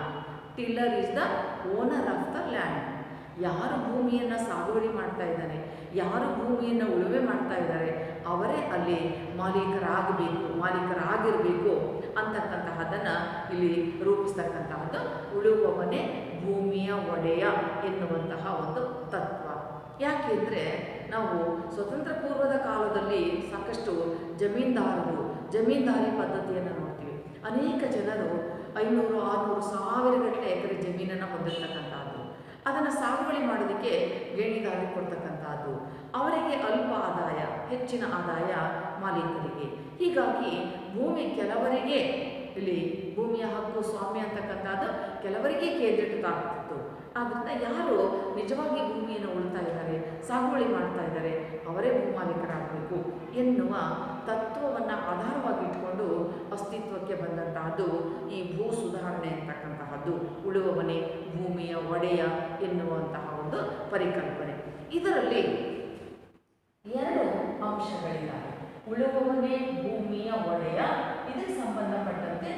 Tiller is the owner of the land. ಯಾರು ಭೂಮಿಯನ್ನು ಸಾಗುವಳಿ ಮಾಡ್ತಾ ಇದ್ದಾನೆ, ಯಾರು ಭೂಮಿಯನ್ನು ಉಳುಮೆ ಮಾಡ್ತಾ ಇದ್ದಾರೆ, ಅವರೇ ಅಲ್ಲಿ ಮಾಲೀಕರಾಗಿರಬೇಕು ಅಂತಕ್ಕಂತಹದ್ದನ್ನು ಇಲ್ಲಿ ರೂಪಿಸ್ತಕ್ಕಂತಹದ್ದು ಉಳುವವನೇ ಭೂಮಿಯ ಒಡೆಯ ಎನ್ನುವಂತಹ ಒಂದು ತತ್ವ. ಯಾಕೆಂದರೆ ನಾವು ಸ್ವತಂತ್ರ ಪೂರ್ವದ ಕಾಲದಲ್ಲಿ ಸಾಕಷ್ಟು ಜಮೀನ್ದಾರಿ ಪದ್ಧತಿಯನ್ನು ನೋಡ್ತೀವಿ. ಅನೇಕ ಜನರು 500, 600, 1000 ಗಟ್ಟಲೆ ಎಕರೆ ಜಮೀನನ್ನು ಹೊಂದಿರ್ತಕ್ಕಂಥದ್ದು. ಅದನ್ನು ಸಾಗುವಳಿ ಮಾಡೋದಕ್ಕೆ ಗೇಣಿದಾರಿ ಕೊಡ್ತಕ್ಕಂಥದ್ದು. ಅವರಿಗೆ ಅಲ್ಪ ಆದಾಯ, ಹೆಚ್ಚಿನ ಆದಾಯ ಮಾಲೀಕರಿಗೆ. ಹೀಗಾಗಿ ಭೂಮಿ ಕೆಲವರಿಗೆ, ಇಲ್ಲಿ ಭೂಮಿಯ ಹಕ್ಕು ಸ್ವಾಮ್ಯ ಅಂತಕ್ಕಂಥದ್ದು ಕೆಲವರಿಗೆ ಕೇಂದ್ರೀಕೃತವಾಗ್ತಿತ್ತು. ಆದ್ದರಿಂದ ಯಾರು ನಿಜವಾಗಿ ಭೂಮಿಯನ್ನು ಉಳ್ತಾ ಇದ್ದಾರೆ, ಸಾಗುವಳಿ ಮಾಡ್ತಾ ಇದ್ದಾರೆ, ಅವರೇ ಭೂಮಾಲೀಕರಾಗಬೇಕು ಎನ್ನುವ ತತ್ವವನ್ನು ಆಧಾರವಾಗಿಟ್ಕೊಂಡು ಅಸ್ತಿತ್ವಕ್ಕೆ ಬಂದಂತಹದ್ದು ಈ ಭೂ ಸುಧಾರಣೆ ಅಂತಕ್ಕಂತಹದ್ದು, ಉಳುವವನೇ ಭೂಮಿಯ ಒಡೆಯ ಎನ್ನುವಂತಹ ಒಂದು ಪರಿಕಲ್ಪನೆ. ಇದರಲ್ಲಿ ಎರಡು ಅಂಶಗಳಿದ್ದಾವೆ. ಉಳುವವನೇ ಭೂಮಿಯ ಒಡೆಯ, ಇದಕ್ಕೆ ಸಂಬಂಧಪಟ್ಟಂತೆ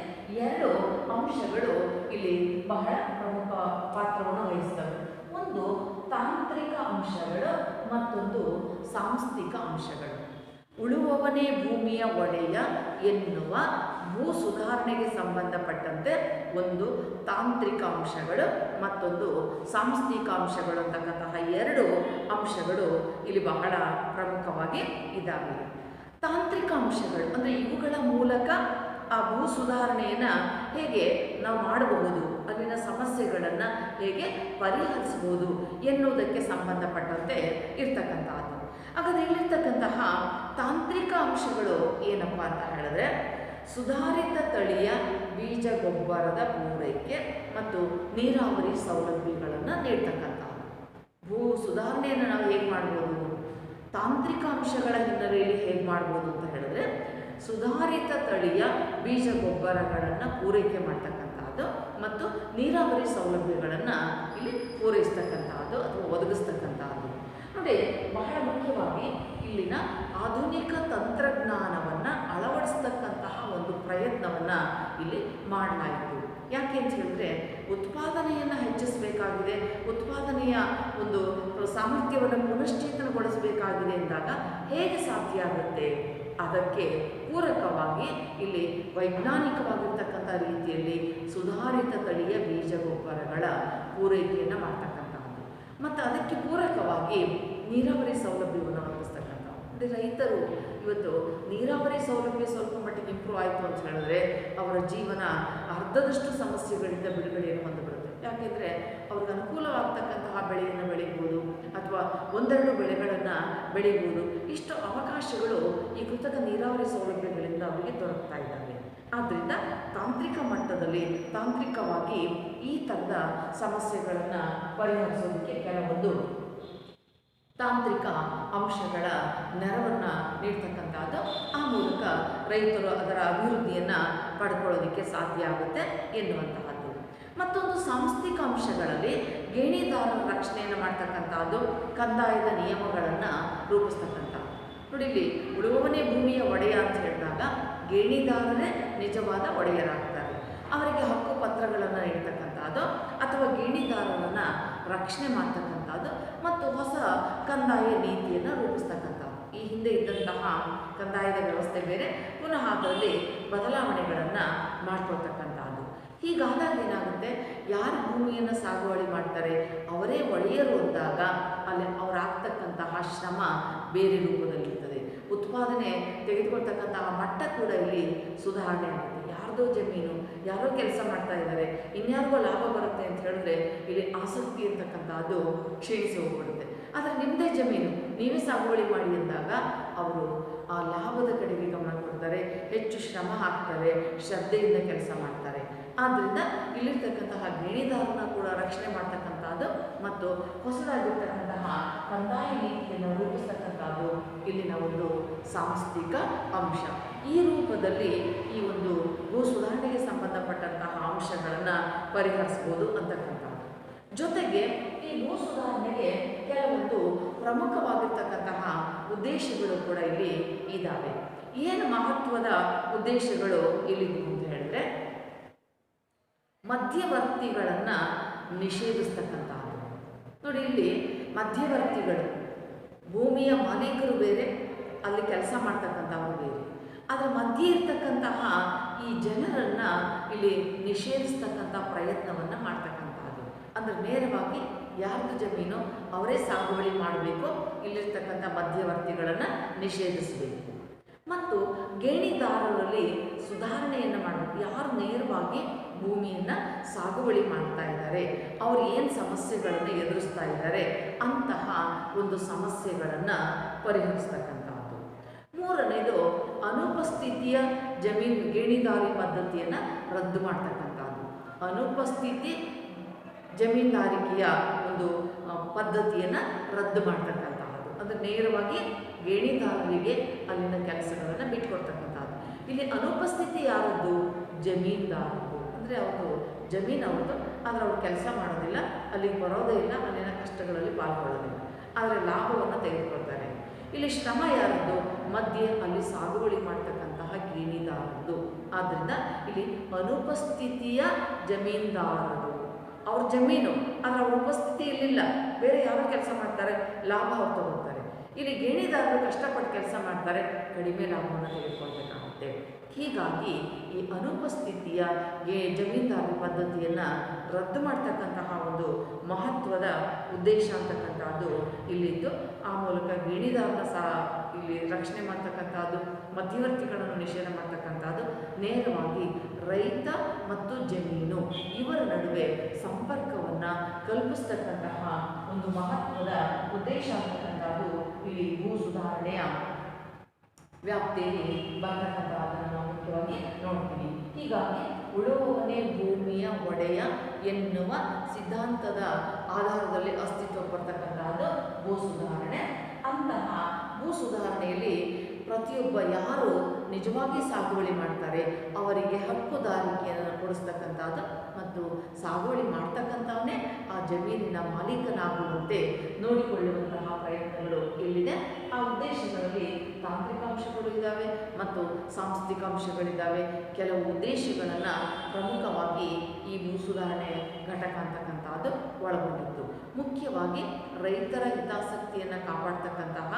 ಎರಡು ಅಂಶಗಳು ಇಲ್ಲಿ ಬಹಳ ಪ್ರಮುಖ ಪಾತ್ರವನ್ನು ವಹಿಸ್ತವೆ. ಒಂದು ತಾಂತ್ರಿಕ ಅಂಶಗಳು, ಮತ್ತೊಂದು ಸಾಂಸ್ಥಿಕ ಅಂಶಗಳು. ಉಳುವವನೇ ಭೂಮಿಯ ಒಡೆಯ ಎನ್ನುವ ಭೂ ಸುಧಾರಣೆಗೆ ಸಂಬಂಧಪಟ್ಟಂತೆ ಒಂದು ತಾಂತ್ರಿಕ ಅಂಶಗಳು, ಮತ್ತೊಂದು ಸಾಂಸ್ಥಿಕ ಅಂಶಗಳು ಅಂತಕ್ಕಂತಹ ಎರಡು ಅಂಶಗಳು ಇಲ್ಲಿ ಬಹಳ ಪ್ರಮುಖವಾಗಿ ಇದ್ದಾವೆ. ತಾಂತ್ರಿಕ ಅಂಶಗಳು ಅಂದರೆ ಇವುಗಳ ಮೂಲಕ ಆ ಭೂ ಸುಧಾರಣೆಯನ್ನು ಹೇಗೆ ನಾವು ಮಾಡಬಹುದು, ಅಲ್ಲಿನ ಸಮಸ್ಯೆಗಳನ್ನು ಹೇಗೆ ಪರಿಹರಿಸಬಹುದು ಎನ್ನುವುದಕ್ಕೆ ಸಂಬಂಧಪಟ್ಟಂತೆ ಇರ್ತಕ್ಕಂಥದ್ದು. ಹಾಗಾದರೆ ಇಲ್ಲಿರ್ತಕ್ಕಂತಹ ತಾಂತ್ರಿಕ ಅಂಶಗಳು ಏನಪ್ಪ ಅಂತ ಹೇಳಿದ್ರೆ, ಸುಧಾರಿತ ತಳಿಯ ಬೀಜ ಗೊಬ್ಬರದ ಪೂರೈಕೆ ಮತ್ತು ನೀರಾವರಿ ಸೌಲಭ್ಯಗಳನ್ನು ನೀಡ್ತಕ್ಕಂಥದ್ದು. ಭೂ ಸುಧಾರಣೆಯನ್ನು ನಾವು ಹೇಗೆ ಮಾಡ್ಬೋದು, ತಾಂತ್ರಿಕ ಅಂಶಗಳ ಹಿನ್ನೆಲೆಯಲ್ಲಿ ಹೇಗೆ ಮಾಡ್ಬೋದು ಅಂತ ಹೇಳಿದ್ರೆ, ಸುಧಾರಿತ ತಳಿಯ ಬೀಜ ಗೊಬ್ಬರಗಳನ್ನು ಪೂರೈಕೆ ಮಾಡ್ತಕ್ಕಂಥದ್ದು ಮತ್ತು ನೀರಾವರಿ ಸೌಲಭ್ಯಗಳನ್ನು ಇಲ್ಲಿ ಪೂರೈಸ್ತಕ್ಕಂಥದ್ದು ಅಥವಾ ಒದಗಿಸ್ತಕ್ಕಂಥದ್ದು. ನೋಡಿ, ಬಹಳ ಮುಖ್ಯವಾಗಿ ಇಲ್ಲಿನ ಆಧುನಿಕ ತಂತ್ರಜ್ಞಾನವನ್ನು ಅಳವಡಿಸ್ತಕ್ಕಂತಹ ಒಂದು ಪ್ರಯತ್ನವನ್ನು ಇಲ್ಲಿ ಮಾಡಲಾಯಿತು. ಯಾಕೆ ಅಂತ ಹೇಳಿದ್ರೆ ಉತ್ಪಾದನೆಯನ್ನು ಹೆಚ್ಚಿಸಬೇಕಾಗಿದೆ, ಉತ್ಪಾದನೆಯ ಒಂದು ಸಾಮರ್ಥ್ಯವನ್ನು ಪುನಶ್ಚೇತನಗೊಳಿಸಬೇಕಾಗಿದೆ ಎಂದಾಗ ಹೇಗೆ ಸಾಧ್ಯ ಆಗುತ್ತೆ? ಅದಕ್ಕೆ ಪೂರಕವಾಗಿ ಇಲ್ಲಿ ವೈಜ್ಞಾನಿಕವಾಗಿರ್ತಕ್ಕಂಥ ರೀತಿಯಲ್ಲಿ ಸುಧಾರಿತ ತಳಿಯ ಬೀಜಗೊಬ್ಬರಗಳ ಪೂರೈಕೆಯನ್ನು ಮಾಡ್ತಕ್ಕಂಥದ್ದು ಮತ್ತು ಅದಕ್ಕೆ ಪೂರಕವಾಗಿ ನೀರಾವರಿ ಸೌಲಭ್ಯವನ್ನು ಒದಗಿಸ್ತಕ್ಕಂಥ. ಅಂದರೆ ರೈತರು ಇವತ್ತು ನೀರಾವರಿ ಸೌಲಭ್ಯ ಸ್ವಲ್ಪ ಮಟ್ಟಿಗೆ ಇಂಪ್ರೂವ್ ಆಯಿತು ಅಂತ ಹೇಳಿದ್ರೆ ಅವರ ಜೀವನ ಅರ್ಧದಷ್ಟು ಸಮಸ್ಯೆಗಳಿಂದ ಬಿಡುಗಡೆಯನ್ನು ಹೊಂದಬರುತ್ತೆ. ಯಾಕೆಂದರೆ ಅವ್ರಿಗೆ ಅನುಕೂಲವಾಗ್ತಕ್ಕಂತಹ ಬೆಳೆಯನ್ನು ಬೆಳೀಬೋದು ಅಥವಾ ಒಂದೆರಡು ಬೆಳೆಗಳನ್ನು ಬೆಳೀಬೋದು. ಇಷ್ಟು ಅವಕಾಶಗಳು ಈ ಕೃತಕ ನೀರಾವರಿ ಸೌಲಭ್ಯಗಳಿಂದ ಅವರಿಗೆ ದೊರಕ್ತಾ ಇದ್ದಾವೆ. ಆದ್ದರಿಂದ ತಾಂತ್ರಿಕ ಮಟ್ಟದಲ್ಲಿ ತಾಂತ್ರಿಕವಾಗಿ ಈ ಥರದ ಸಮಸ್ಯೆಗಳನ್ನು ಪರಿಹರಿಸೋದಕ್ಕೆ ಕೆಲವೊಂದು ತಾಂತ್ರಿಕ ಅಂಶಗಳ ನೆರವನ್ನು ನೀಡ್ತಕ್ಕಂಥದ್ದು. ಆ ಮೂಲಕ ರೈತರು ಅದರ ಅಭಿವೃದ್ಧಿಯನ್ನು ಪಡ್ಕೊಳ್ಳೋದಕ್ಕೆ ಸಾಧ್ಯ ಆಗುತ್ತೆ ಎನ್ನುವಂತಹದ್ದು. ಮತ್ತೊಂದು ಸಾಂಸ್ಥಿಕ ಅಂಶಗಳಲ್ಲಿ ಗೇಣಿದಾರರ ರಕ್ಷಣೆಯನ್ನು ಮಾಡ್ತಕ್ಕಂಥದ್ದು, ಕಂದಾಯದ ನಿಯಮಗಳನ್ನು ರೂಪಿಸ್ತಕ್ಕಂಥದ್ದು. ನೋಡಿ, ಇಲ್ಲಿ ಉಳುವವನೇ ಭೂಮಿಯ ಒಡೆಯ ಅಂತ ಹೇಳಿದಾಗ ಗೇಣಿದಾರರೇ ನಿಜವಾದ ಒಡೆಯರಾಗ್ತಾರೆ. ಅವರಿಗೆ ಹಕ್ಕು ಪತ್ರಗಳನ್ನು ನೀಡ್ತಕ್ಕಂಥದ್ದು ಅಥವಾ ಗೇಣಿದಾರರನ್ನು ರಕ್ಷಣೆ ಮಾಡ್ತಕ್ಕಂಥದ್ದು ಮತ್ತು ಹೊಸ ಕಂದಾಯ ನೀತಿಯನ್ನು ರೂಪಿಸ್ತಕ್ಕಂಥದ್ದು. ಈ ಹಿಂದೆ ಇದ್ದಂತಹ ಕಂದಾಯದ ವ್ಯವಸ್ಥೆ ಬೇರೆ, ಪುನಃ ಅದರಲ್ಲಿ ಬದಲಾವಣೆಗಳನ್ನು ಮಾಡ್ಕೊಳ್ತಕ್ಕಂಥದ್ದು. ಹೀಗಾದಾಗ ಏನಾಗುತ್ತೆ, ಯಾರು ಭೂಮಿಯನ್ನು ಸಾಗುವಳಿ ಮಾಡ್ತಾರೆ ಅವರೇ ಒಡೆಯರು ಅಂದಾಗ ಅಲ್ಲಿ ಅವರಾಗ್ತಕ್ಕಂತಹ ಶ್ರಮ ಬೇರೆ ರೂಪದಲ್ಲಿರ್ತದೆ. ಉತ್ಪಾದನೆ ತೆಗೆದುಕೊಳ್ತಕ್ಕಂತಹ ಮಟ್ಟ ಕೂಡ ಇಲ್ಲಿ ಸುಧಾರಣೆ ಆಗುತ್ತೆ. ಯಾರ್ದೋ ಜಮೀನು, ಯಾರೋ ಕೆಲಸ ಮಾಡ್ತಾ ಇದ್ದಾರೆ, ಇನ್ಯಾರಿಗೋ ಲಾಭ ಬರುತ್ತೆ ಅಂತ ಹೇಳಿದ್ರೆ ಇಲ್ಲಿ ಆಸಕ್ತಿ ಅಂತಕ್ಕಂಥದ್ದು ಕ್ಷೀಣಿಸಿ ಹೋಗ್ಬಿಡುತ್ತೆ. ಆದರೆ ನಿಮ್ಮದೇ ಜಮೀನು, ನೀವೇ ಸಾಗುವಳಿ ಮಾಡಿ ಅಂದಾಗ ಅವರು ಆ ಲಾಭದ ಕಡೆಗೆ ಗಮನ ಕೊಡ್ತಾರೆ, ಹೆಚ್ಚು ಶ್ರಮ ಹಾಕ್ತಾರೆ, ಶ್ರದ್ಧೆಯಿಂದ ಕೆಲಸ ಮಾಡ್ತಾರೆ. ಆದ್ದರಿಂದ ಇಲ್ಲಿರ್ತಕ್ಕಂತಹ ಗೇಣಿದಾರನ ಕೂಡ ರಕ್ಷಣೆ ಮಾಡ್ತಕ್ಕಂಥದ್ದು ಮತ್ತು ಹೊಸದಾಗಿರ್ತಕ್ಕಂತಹ ಕಂದಾಯ ನೀತಿಯನ್ನು ರೂಪಿಸ್ತಕ್ಕಂಥದ್ದು ಇಲ್ಲಿನ ಒಂದು ಸಾಂಸ್ಥಿಕ ಅಂಶ. ಈ ರೂಪದಲ್ಲಿ ಈ ಒಂದು ಭೂ ಸುಧಾರಣೆಗೆ ಸಂಬಂಧಪಟ್ಟಂತಹ ಅಂಶಗಳನ್ನು ಪರಿಹರಿಸ್ಬೋದು ಅಂತಕ್ಕಂಥದ್ದು. ಜೊತೆಗೆ ಈ ಭೂ ಸುಧಾರಣೆಗೆ ಕೆಲವೊಂದು ಪ್ರಮುಖವಾಗಿರ್ತಕ್ಕಂತಹ ಉದ್ದೇಶಗಳು ಕೂಡ ಇಲ್ಲಿ ಇದ್ದಾವೆ. ಏನು ಮಹತ್ವದ ಉದ್ದೇಶಗಳು ಇಲ್ಲಿ ಅಂತ ಹೇಳಿದ್ರೆ, ಮಧ್ಯವರ್ತಿಗಳನ್ನು ನಿಷೇಧಿಸ್ತಕ್ಕಂಥದ್ದು. ನೋಡಿ, ಇಲ್ಲಿ ಮಧ್ಯವರ್ತಿಗಳು, ಭೂಮಿಯ ಮಾಲೀಕರು ಬೇರೆ, ಅಲ್ಲಿ ಕೆಲಸ ಮಾಡ್ತಕ್ಕಂಥವ್ರು ಬೇರೆ. ಅದರ ಮಧ್ಯೆ ಇರ್ತಕ್ಕಂತಹ ಈ ಜನರನ್ನು ಇಲ್ಲಿ ನಿಷೇಧಿಸ್ತಕ್ಕಂಥ ಪ್ರಯತ್ನವನ್ನು ಮಾಡ್ತಕ್ಕಂಥದ್ದು. ಅಂದರೆ ನೇರವಾಗಿ ಯಾರ್ದು ಜಮೀನು ಅವರೇ ಸಾಗುವಳಿ ಮಾಡಬೇಕು, ಇಲ್ಲಿರ್ತಕ್ಕಂಥ ಮಧ್ಯವರ್ತಿಗಳನ್ನು ನಿಷೇಧಿಸಬೇಕು. ಮತ್ತು ಗೇಣಿದಾರರಲ್ಲಿ ಸುಧಾರಣೆಯನ್ನು ಮಾಡಬೇಕು. ಯಾರು ನೇರವಾಗಿ ಭೂಮಿಯನ್ನು ಸಾಗುವಳಿ ಮಾಡ್ತಾ ಇದ್ದಾರೆ, ಅವರು ಏನು ಸಮಸ್ಯೆಗಳನ್ನು ಎದುರಿಸ್ತಾ ಇದ್ದಾರೆ ಅಂತಹ ಒಂದು ಸಮಸ್ಯೆಗಳನ್ನು ಪರಿಹರಿಸ್ತಕ್ಕಂಥದ್ದು. ಮೂರನೇದು ಅನುಪಸ್ಥಿತಿಯ ಜಮೀನು ಗೇಣಿದಾರಿ ಪದ್ಧತಿಯನ್ನು ರದ್ದು ಮಾಡ್ತಕ್ಕಂಥದ್ದು. ಅನುಪಸ್ಥಿತಿ ಜಮೀನ್ದಾರಿಕೆಯ ಒಂದು ಪದ್ಧತಿಯನ್ನು ರದ್ದು ಮಾಡ್ತಕ್ಕಂಥದ್ದು. ಅಂದರೆ ನೇರವಾಗಿ ಗೇಣಿದಾರರಿಗೆ ಅಲ್ಲಿನ ಕೆಲಸಗಳನ್ನು ಬಿಟ್ಕೊಡ್ತಕ್ಕಂಥದ್ದು. ಇಲ್ಲಿ ಅನುಪಸ್ಥಿತಿ ಯಾರದ್ದು? ಜಮೀನ್ದಾರರು. ಅಂದರೆ ಅವರು ಜಮೀನು ಅವ್ರದ್ದು, ಆದರೆ ಅವ್ರು ಕೆಲಸ ಮಾಡೋದಿಲ್ಲ, ಅಲ್ಲಿಗೆ ಬರೋದೇ ಇಲ್ಲ, ಅಲ್ಲಿನ ಕಷ್ಟಗಳಲ್ಲಿ ಪಾಲ್ಗೊಳ್ಳೋದಿಲ್ಲ, ಆದರೆ ಲಾಭವನ್ನು ತೆಗೆದುಕೊಳ್ತಾರೆ. ಇಲ್ಲಿ ಶ್ರಮ ಯಾರದ್ದು? ಮಧ್ಯೆ ಅಲ್ಲಿ ಸಾಗುವಳಿ ಮಾಡ್ತಕ್ಕಂತಹ ಗೇಣಿದಾರರದ್ದು. ಆದ್ದರಿಂದ ಇಲ್ಲಿ ಅನುಪಸ್ಥಿತಿಯ ಜಮೀನ್ದಾರರು, ಅವ್ರ ಜಮೀನು ಆದರೆ ಅವ್ರ ಉಪಸ್ಥಿತಿ ಇರಲಿಲ್ಲ, ಬೇರೆ ಯಾರೋ ಕೆಲಸ ಮಾಡ್ತಾರೆ, ಲಾಭ ಅವ್ರು ತಗೊಳ್ತಾರೆ. ಇಲ್ಲಿ ಗೇಣಿದಾರರು ಕಷ್ಟಪಟ್ಟು ಕೆಲಸ ಮಾಡ್ತಾರೆ, ಕಡಿಮೆ ಲಾಭವನ್ನು ತೆಗೆದುಕೊಳ್ಬೇಕಾಗುತ್ತೆ. ಹೀಗಾಗಿ ಈ ಅನುಪಸ್ಥಿತಿಯ ಜಮೀನ್ದಾರಿ ಪದ್ಧತಿಯನ್ನು ರದ್ದು ಮಾಡ್ತಕ್ಕಂತಹ ಒಂದು ಮಹತ್ವದ ಉದ್ದೇಶ ಅಂತಕ್ಕಂಥದ್ದು ಇಲ್ಲಿದ್ದು. ಆ ಮೂಲಕ ಗೇಣಿದಾರನ ಸಹ ಇಲ್ಲಿ ರಕ್ಷಣೆ ಮಾಡ್ತಕ್ಕಂಥದ್ದು, ಮಧ್ಯವರ್ತಿಗಳನ್ನು ನಿಷೇಧ ಮಾಡ್ತಕ್ಕಂಥದ್ದು, ನೇರವಾಗಿ ರೈತ ಮತ್ತು ಜಮೀನು ಇವರ ನಡುವೆ ಸಂಪರ್ಕವನ್ನು ಕಲ್ಪಿಸ್ತಕ್ಕಂತಹ ಒಂದು ಮಹತ್ವದ ಉದ್ದೇಶ ಅಂತಕ್ಕಂಥದ್ದು ಇಲ್ಲಿ ಭೂ ಸುಧಾರಣೆಯ ವ್ಯಾಪ್ತಿಯಲ್ಲಿ ಬರ್ತಕ್ಕಂಥದ್ದನ್ನು ನಾವು ಮುಖ್ಯವಾಗಿ ನೋಡ್ತೀವಿ. ಹೀಗಾಗಿ ಉಳುವವನೇ ಭೂಮಿಯ ಒಡೆಯ ಎನ್ನುವ ಸಿದ್ಧಾಂತದ ಆಧಾರದಲ್ಲಿ ಅಸ್ತಿತ್ವ ಪಡ್ತಕ್ಕಂಥದ್ದು ಭೂ ಸುಧಾರಣೆ. ಅಂತಹ ಭೂ ಸುಧಾರಣೆಯಲ್ಲಿ ಪ್ರತಿಯೊಬ್ಬ ಯಾರು ನಿಜವಾಗಿ ಸಾಗುವಳಿ ಮಾಡ್ತಾರೆ ಅವರಿಗೆ ಹಕ್ಕುದಾರಿಕೆಯನ್ನು ಕೊಡಿಸ್ತಕ್ಕಂಥದ್ದು ಮತ್ತು ಸಾಗುವಳಿ ಮಾಡ್ತಕ್ಕಂಥವನ್ನೇ ಆ ಜಮೀನಿನ ಮಾಲೀಕನಾಗುವಂತೆ ನೋಡಿಕೊಳ್ಳುವಂತಹ ಪ್ರಯತ್ನಗಳು ಇಲ್ಲಿದೆ. ಆ ಉದ್ದೇಶಗಳಲ್ಲಿ ತಾಂತ್ರಿಕ ಅಂಶಗಳು ಇದ್ದಾವೆ ಮತ್ತು ಸಾಂಸ್ಥಿಕ ಅಂಶಗಳಿದ್ದಾವೆ. ಕೆಲವು ಉದ್ದೇಶಗಳನ್ನು ಪ್ರಮುಖವಾಗಿ ಈ ಭೂ ಸುಧಾರಣೆ ಘಟಕ ಅಂತಕ್ಕಂಥದ್ದು ಒಳಗೊಂಡಿತ್ತು. ಮುಖ್ಯವಾಗಿ ರೈತರ ಹಿತಾಸಕ್ತಿಯನ್ನು ಕಾಪಾಡ್ತಕ್ಕಂತಹ,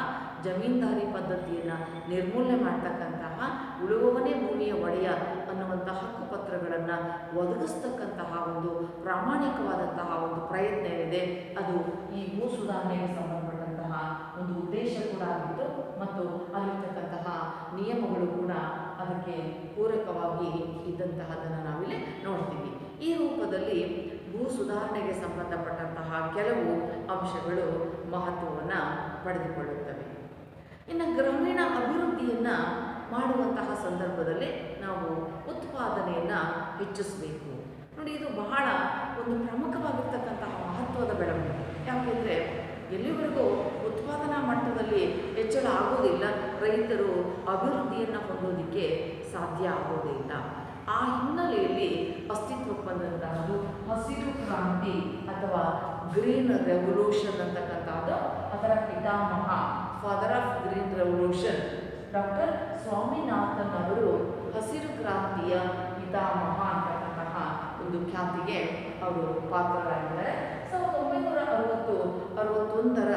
ಜಮೀನ್ದಾರಿ ಪದ್ಧತಿಯನ್ನು ನಿರ್ಮೂಲನೆ ಮಾಡ್ತಕ್ಕಂತಹ, ಉಳುವವನೇ ಭೂಮಿಯ ಒಡೆಯ ಅನ್ನುವಂಥ ಹಕ್ಕುಪತ್ರಗಳನ್ನು ಒದಗಿಸ್ತಕ್ಕಂತಹ ಒಂದು ಪ್ರಾಮಾಣಿಕವಾದಂತಹ ಒಂದು ಪ್ರಯತ್ನ ಏನಿದೆ ಅದು ಈ ಭೂ ಸುಧಾರಣೆಗೆ ಸಂಬಂಧಪಟ್ಟಂತಹ ಒಂದು ಉದ್ದೇಶ ಕೂಡ ಆಗಿತ್ತು ಮತ್ತು ಅಲ್ಲಿರ್ತಕ್ಕಂತಹ ನಿಯಮಗಳು ಕೂಡ ಅದಕ್ಕೆ ಪೂರಕವಾಗಿ ಇದ್ದಂತಹದನ್ನು ನಾವಿಲ್ಲಿ ನೋಡ್ತೀವಿ. ಈ ರೂಪದಲ್ಲಿ ಭೂ ಸುಧಾರಣೆಗೆ ಸಂಬಂಧಪಟ್ಟಂತಹ ಕೆಲವು ಅಂಶಗಳು ಮಹತ್ವವನ್ನು ಪಡೆದುಕೊಳ್ಳುತ್ತವೆ. ಇನ್ನು ಗ್ರಾಮೀಣ ಅಭಿವೃದ್ಧಿಯನ್ನು ಮಾಡುವಂತಹ ಸಂದರ್ಭದಲ್ಲಿ ನಾವು ಉತ್ಪಾದನೆಯನ್ನು ಹೆಚ್ಚಿಸಬೇಕು. ನೋಡಿ, ಇದು ಬಹಳ ಒಂದು ಪ್ರಮುಖವಾಗಿರ್ತಕ್ಕಂತಹ ಮಹತ್ವದ ಬೆಳವಣಿಗೆ. ಯಾಕೆಂದರೆ ಎಲ್ಲಿವರೆಗೂ ಉತ್ಪಾದನಾ ಮಟ್ಟದಲ್ಲಿ ಹೆಚ್ಚಳ ಆಗೋದಿಲ್ಲ, ರೈತರು ಅಭಿವೃದ್ಧಿಯನ್ನು ಹೊಂದೋದಕ್ಕೆ ಸಾಧ್ಯ ಆಗೋದೇ ಇಲ್ಲ. ಆ ಹಿನ್ನೆಲೆಯಲ್ಲಿ ಅಸ್ತಿತ್ವಕ್ಕೆ ಬಂದಂತಹದ್ದು ಹಸಿರು ಕ್ರಾಂತಿ ಅಥವಾ ಗ್ರೀನ್ ರೆವಲ್ಯೂಷನ್ ಅಂತಕ್ಕಂಥದ್ದು. ಅದರ ಪಿತಾಮಹ, father of green revolution doctor Swaminathan ಅವರು ಹಸಿರು ಕ್ರಾಂತಿಯ ಪಿತಾಮಹ ಅಂತಕ್ಕಂತಹ ಒಂದು ಖ್ಯಾತಿಗೆ ಅವರು ಪಾತ್ರರಾಗಿದ್ದಾರೆ. 1961ರ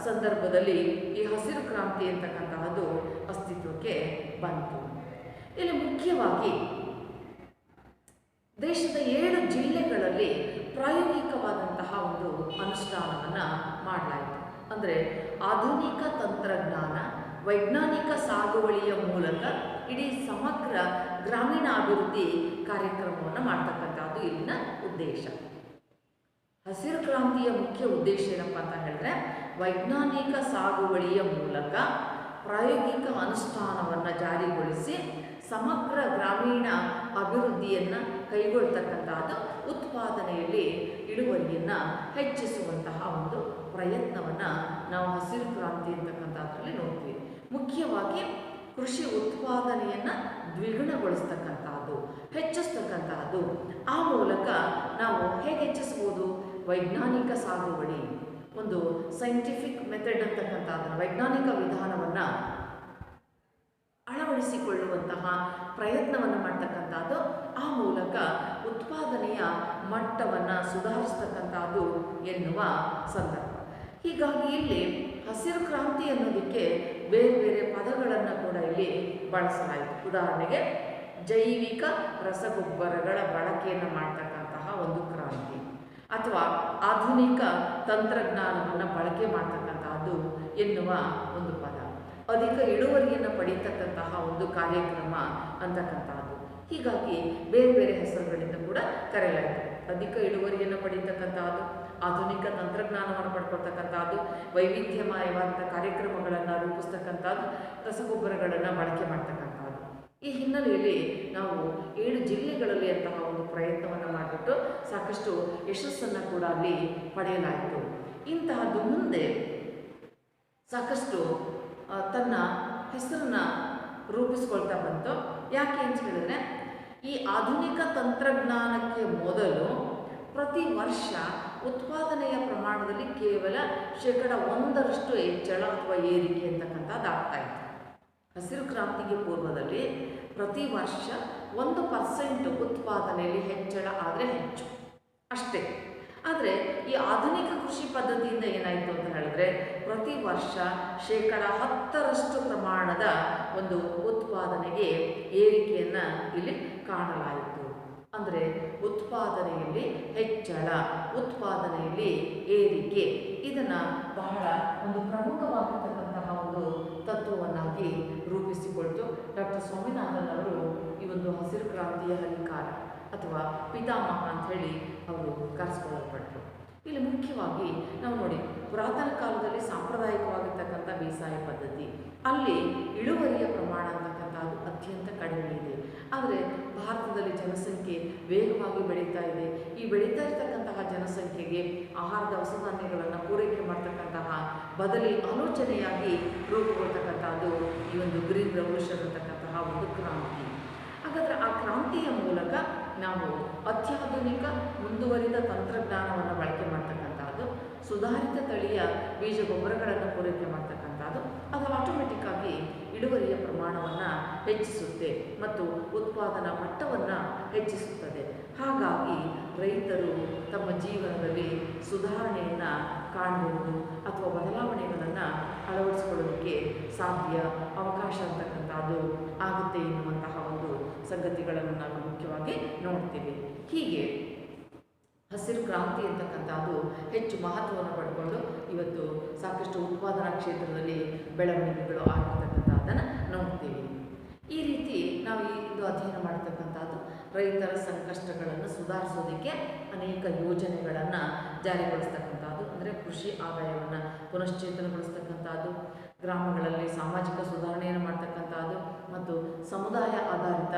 ಸಂದರ್ಭದಲ್ಲಿ ಈ ಹಸಿರು ಕ್ರಾಂತಿ ಅಂತಕ್ಕಂತಹದ್ದು ಅಸ್ತಿತ್ವಕ್ಕೆ ಬಂತು. ಇಲ್ಲಿ ಮುಖ್ಯವಾಗಿ ದೇಶದ 7 ಜಿಲ್ಲೆಗಳಲ್ಲಿ ಪ್ರಾಯೋಗಿಕವಾದಂತಹ ಒಂದು ಅನುಷ್ಠಾನವನ್ನು ಮಾಡಲಾಯಿತು. ಅಂದರೆ ಆಧುನಿಕ ತಂತ್ರಜ್ಞಾನ, ವೈಜ್ಞಾನಿಕ ಸಾಗುವಳಿಯ ಮೂಲಕ ಇಡೀ ಸಮಗ್ರ ಗ್ರಾಮೀಣ ಅಭಿವೃದ್ಧಿ ಕಾರ್ಯಕ್ರಮವನ್ನು ಮಾಡ್ತಕ್ಕಂಥದ್ದು ಇಲ್ಲಿನ ಉದ್ದೇಶ. ಹಸಿರು ಕ್ರಾಂತಿಯ ಮುಖ್ಯ ಉದ್ದೇಶ ಏನಪ್ಪ ಅಂತ ಹೇಳಿದ್ರೆ, ವೈಜ್ಞಾನಿಕ ಸಾಗುವಳಿಯ ಮೂಲಕ ಪ್ರಾಯೋಗಿಕ ಅನುಷ್ಠಾನವನ್ನು ಜಾರಿಗೊಳಿಸಿ ಸಮಗ್ರ ಗ್ರಾಮೀಣ ಅಭಿವೃದ್ಧಿಯನ್ನು ಕೈಗೊಳ್ತಕ್ಕಂಥದ್ದು, ಉತ್ಪಾದನೆಯಲ್ಲಿ ಇಳುವರಿಯನ್ನು ಹೆಚ್ಚಿಸುವಂತಹ ಒಂದು ಪ್ರಯತ್ನವನ್ನು ನಾವು ಹಸಿರು ಕ್ರಾಂತಿ ಅಂತಕ್ಕಂಥದ್ರಲ್ಲಿ ನೋಡ್ತೀವಿ. ಮುಖ್ಯವಾಗಿ ಕೃಷಿ ಉತ್ಪಾದನೆಯನ್ನು ದ್ವಿಗುಣಗೊಳಿಸ್ತಕ್ಕಂಥದ್ದು, ಹೆಚ್ಚಿಸ್ತಕ್ಕಂತಹದ್ದು. ಆ ಮೂಲಕ ನಾವು ಹೇಗೆ ಹೆಚ್ಚಿಸ್ಬೋದು? ವೈಜ್ಞಾನಿಕ ಸಾಗುವಳಿ, ಒಂದು ಸೈಂಟಿಫಿಕ್ ಮೆಥಡ್ ಅಂತಕ್ಕಂಥದ್ದನ್ನು, ವೈಜ್ಞಾನಿಕ ವಿಧಾನವನ್ನು ಅಳವಡಿಸಿಕೊಳ್ಳುವಂತಹ ಪ್ರಯತ್ನವನ್ನು ಮಾಡ್ತಕ್ಕಂಥದ್ದು. ಆ ಮೂಲಕ ಉತ್ಪಾದನೆಯ ಮಟ್ಟವನ್ನು ಸುಧಾರಿಸ್ತಕ್ಕಂಥದ್ದು ಎನ್ನುವ ಸಂದರ್ಭ. ಹೀಗಾಗಿ ಇಲ್ಲಿ ಹಸಿರು ಕ್ರಾಂತಿ ಅನ್ನೋದಕ್ಕೆ ಬೇರೆ ಬೇರೆ ಪದಗಳನ್ನು ಕೂಡ ಇಲ್ಲಿ ಬಳಸಲಾಯಿತು. ಉದಾಹರಣೆಗೆ ಜೈವಿಕ ರಸಗೊಬ್ಬರಗಳ ಬಳಕೆಯನ್ನು ಮಾಡ್ತಕ್ಕಂತಹ ಒಂದು ಕ್ರಾಂತಿ, ಅಥವಾ ಆಧುನಿಕ ತಂತ್ರಜ್ಞಾನವನ್ನು ಬಳಕೆ ಮಾಡ್ತಕ್ಕಂತಹದ್ದು ಎನ್ನುವ ಒಂದು ಪದ, ಅಧಿಕ ಇಳುವರಿಯನ್ನು ಪಡೀತಕ್ಕಂತಹ ಒಂದು ಕಾರ್ಯಕ್ರಮ ಅಂತಕ್ಕಂತಹದ್ದು. ಹೀಗಾಗಿ ಬೇರೆ ಬೇರೆ ಹೆಸರುಗಳಿಂದ ಕೂಡ ಕರೆಯಲಾಯಿತು. ಅಧಿಕ ಇಳುವರಿಯನ್ನು ಪಡೀತಕ್ಕಂತಹದ್ದು, ಆಧುನಿಕ ತಂತ್ರಜ್ಞಾನವನ್ನು ಪಡ್ಕೊಳ್ತಕ್ಕಂಥದ್ದು, ವೈವಿಧ್ಯಮಯವಾದ ಕಾರ್ಯಕ್ರಮಗಳನ್ನು ರೂಪಿಸ್ತಕ್ಕಂಥದ್ದು, ರಸಗೊಬ್ಬರಗಳನ್ನು ಬಳಕೆ ಮಾಡ್ತಕ್ಕಂಥದ್ದು. ಈ ಹಿನ್ನೆಲೆಯಲ್ಲಿ ನಾವು 7 ಜಿಲ್ಲೆಗಳಲ್ಲಿ ಅಂತಹ ಒಂದು ಪ್ರಯತ್ನವನ್ನು ಮಾಡಿಬಿಟ್ಟು ಸಾಕಷ್ಟು ಯಶಸ್ಸನ್ನು ಕೂಡ ಅಲ್ಲಿ ಪಡೆಯಲಾಯಿತು. ಇಂತಹದ್ದು ಮುಂದೆ ಸಾಕಷ್ಟು ತನ್ನ ಹೆಸರನ್ನು ರೂಪಿಸ್ಕೊಳ್ತಾ ಬಂತು. ಯಾಕೆ ಅಂತ ಹೇಳಿದ್ರೆ, ಈ ಆಧುನಿಕ ತಂತ್ರಜ್ಞಾನಕ್ಕೆ ಮೊದಲು ಪ್ರತಿ ವರ್ಷ ಉತ್ಪಾದನೆಯ ಪ್ರಮಾಣದಲ್ಲಿ ಕೇವಲ 1% ಹೆಚ್ಚಳ ಅಥವಾ ಏರಿಕೆ ಅಂತಕ್ಕಂಥದ್ದು ಆಗ್ತಾಯಿತ್ತು. ಹಸಿರು ಕ್ರಾಂತಿಗೆ ಪೂರ್ವದಲ್ಲಿ ಪ್ರತಿ ವರ್ಷ 1% ಉತ್ಪಾದನೆಯಲ್ಲಿ ಹೆಚ್ಚಳ ಆದರೆ ಹೆಚ್ಚು ಅಷ್ಟೇ. ಆದರೆ ಈ ಆಧುನಿಕ ಕೃಷಿ ಪದ್ಧತಿಯಿಂದ ಏನಾಯಿತು ಅಂತ ಹೇಳಿದ್ರೆ, ಪ್ರತಿ ವರ್ಷ 10% ಪ್ರಮಾಣದ ಒಂದು ಉತ್ಪಾದನೆಗೆ ಏರಿಕೆಯನ್ನು ಇಲ್ಲಿ ಕಾಣಲಾಯಿತು. ಅಂದರೆ ಉತ್ಪಾದನೆಯಲ್ಲಿ ಹೆಚ್ಚಳ, ಉತ್ಪಾದನೆಯಲ್ಲಿ ಏರಿಕೆ, ಇದನ್ನು ಬಹಳ ಒಂದು ಪ್ರಮುಖವಾಗಿರ್ತಕ್ಕಂತಹ ಒಂದು ತತ್ವವನ್ನಾಗಿ ರೂಪಿಸಿಕೊಳ್ತು ಡಾಕ್ಟರ್ ಸ್ವಾಮಿನಾಥನ್ ಅವರು. ಈ ಒಂದು ಹಸಿರು ಕ್ರಾಂತಿಯ ಹರಿಕಾರ ಅಥವಾ ಪಿತಾಮಹ ಅಂತ ಹೇಳಿ ಅವರು ಕರೆಸಿಕೊಳ್ಳಲ್ಪಟ್ಟರು. ಇಲ್ಲಿ ಮುಖ್ಯವಾಗಿ ನಾವು ನೋಡಿ, ಪುರಾತನ ಕಾಲದಲ್ಲಿ ಸಾಂಪ್ರದಾಯಿಕವಾಗಿರ್ತಕ್ಕಂಥ ಬೇಸಾಯ ಪದ್ಧತಿ, ಅಲ್ಲಿ ಇಳುವರಿಯ ಪ್ರಮಾಣ ಅಂತಕ್ಕಂಥದ್ದು ಅತ್ಯಂತ ಕಡಿಮೆ ಇದೆ. ಆದರೆ ಭಾರತದಲ್ಲಿ ಜನಸಂಖ್ಯೆ ವೇಗವಾಗಿ ಬೆಳೀತಾ ಇದೆ. ಈ ಬೆಳೀತಾ ಇರತಕ್ಕಂತಹ ಜನಸಂಖ್ಯೆಗೆ ಆಹಾರ ದವಸಧಾನ್ಯಗಳನ್ನು ಪೂರೈಕೆ ಮಾಡ್ತಕ್ಕಂತಹ ಬದಲಿ ಆಲೋಚನೆಯಾಗಿ ರೂಪುಗೊಳ್ತಕ್ಕಂಥದ್ದು ಈ ಒಂದು ಗ್ರೀನ್ ರೆವಲ್ಯೂಷನ್ ಅಂತಕ್ಕಂತಹ ಒಂದು ಕ್ರಾಂತಿ. ಹಾಗಾದರೆ ಆ ಕ್ರಾಂತಿಯ ಮೂಲಕ ನಾವು ಅತ್ಯಾಧುನಿಕ ಮುಂದುವರಿದ ತಂತ್ರಜ್ಞಾನವನ್ನು ಬಳಕೆ ಮಾಡ್ತಕ್ಕಂಥದ್ದು, ಸುಧಾರಿತ ತಳಿಯ ಬೀಜ ಗೊಬ್ಬರಗಳನ್ನು ಪೂರೈಕೆ ಮಾಡ್ತಕ್ಕಂಥದ್ದು, ಅದು ಆಟೋಮೆಟಿಕ್ಕಾಗಿ ಇಳುವರಿಯ ಪ್ರಮಾಣವನ್ನು ಹೆಚ್ಚಿಸುತ್ತೆ ಮತ್ತು ಉತ್ಪಾದನಾ ಮಟ್ಟವನ್ನು ಹೆಚ್ಚಿಸುತ್ತದೆ. ಹಾಗಾಗಿ ರೈತರು ತಮ್ಮ ಜೀವನದಲ್ಲಿ ಸುಧಾರಣೆಯನ್ನು ಕಾಣಬಹುದು ಅಥವಾ ಬದಲಾವಣೆಗಳನ್ನು ಅಳವಡಿಸಿಕೊಳ್ಳೋದಕ್ಕೆ ಸಾಧ್ಯ, ಅವಕಾಶ ಅಂತಕ್ಕಂಥದ್ದು ಆಗುತ್ತೆ ಎನ್ನುವಂತಹ ಒಂದು ಸಂಗತಿಗಳನ್ನು ನಾವು ಮುಖ್ಯವಾಗಿ ನೋಡ್ತೀವಿ. ಹೀಗೆ ಹಸಿರು ಕ್ರಾಂತಿ ಅಂತಕ್ಕಂಥದ್ದು ಹೆಚ್ಚು ಮಹತ್ವವನ್ನು ಪಡ್ಕೊಂಡು ಇವತ್ತು ಸಾಕಷ್ಟು ಉತ್ಪಾದನಾ ಕ್ಷೇತ್ರದಲ್ಲಿ ಬೆಳವಣಿಗೆಗಳು ಆಗಿರ್ತಕ್ಕಂಥದ್ದನ್ನು ನೋಡ್ತೀವಿ. ಈ ರೀತಿ ನಾವು ಇಂದು ಅಧ್ಯಯನ ಮಾಡತಕ್ಕಂಥದ್ದು ರೈತರ ಸಂಕಷ್ಟಗಳನ್ನು ಸುಧಾರಿಸೋದಕ್ಕೆ ಅನೇಕ ಯೋಜನೆಗಳನ್ನು ಜಾರಿಗೊಳಿಸ್ತಕ್ಕಂಥದ್ದು, ಅಂದರೆ ಕೃಷಿ ಆದಾಯವನ್ನು ಪುನಶ್ಚೇತನಗೊಳಿಸ್ತಕ್ಕಂಥದ್ದು, ಗ್ರಾಮಗಳಲ್ಲಿ ಸಾಮಾಜಿಕ ಸುಧಾರಣೆಯನ್ನು ಮಾಡ್ತಕ್ಕಂಥದ್ದು ಮತ್ತು ಸಮುದಾಯ ಆಧಾರಿತ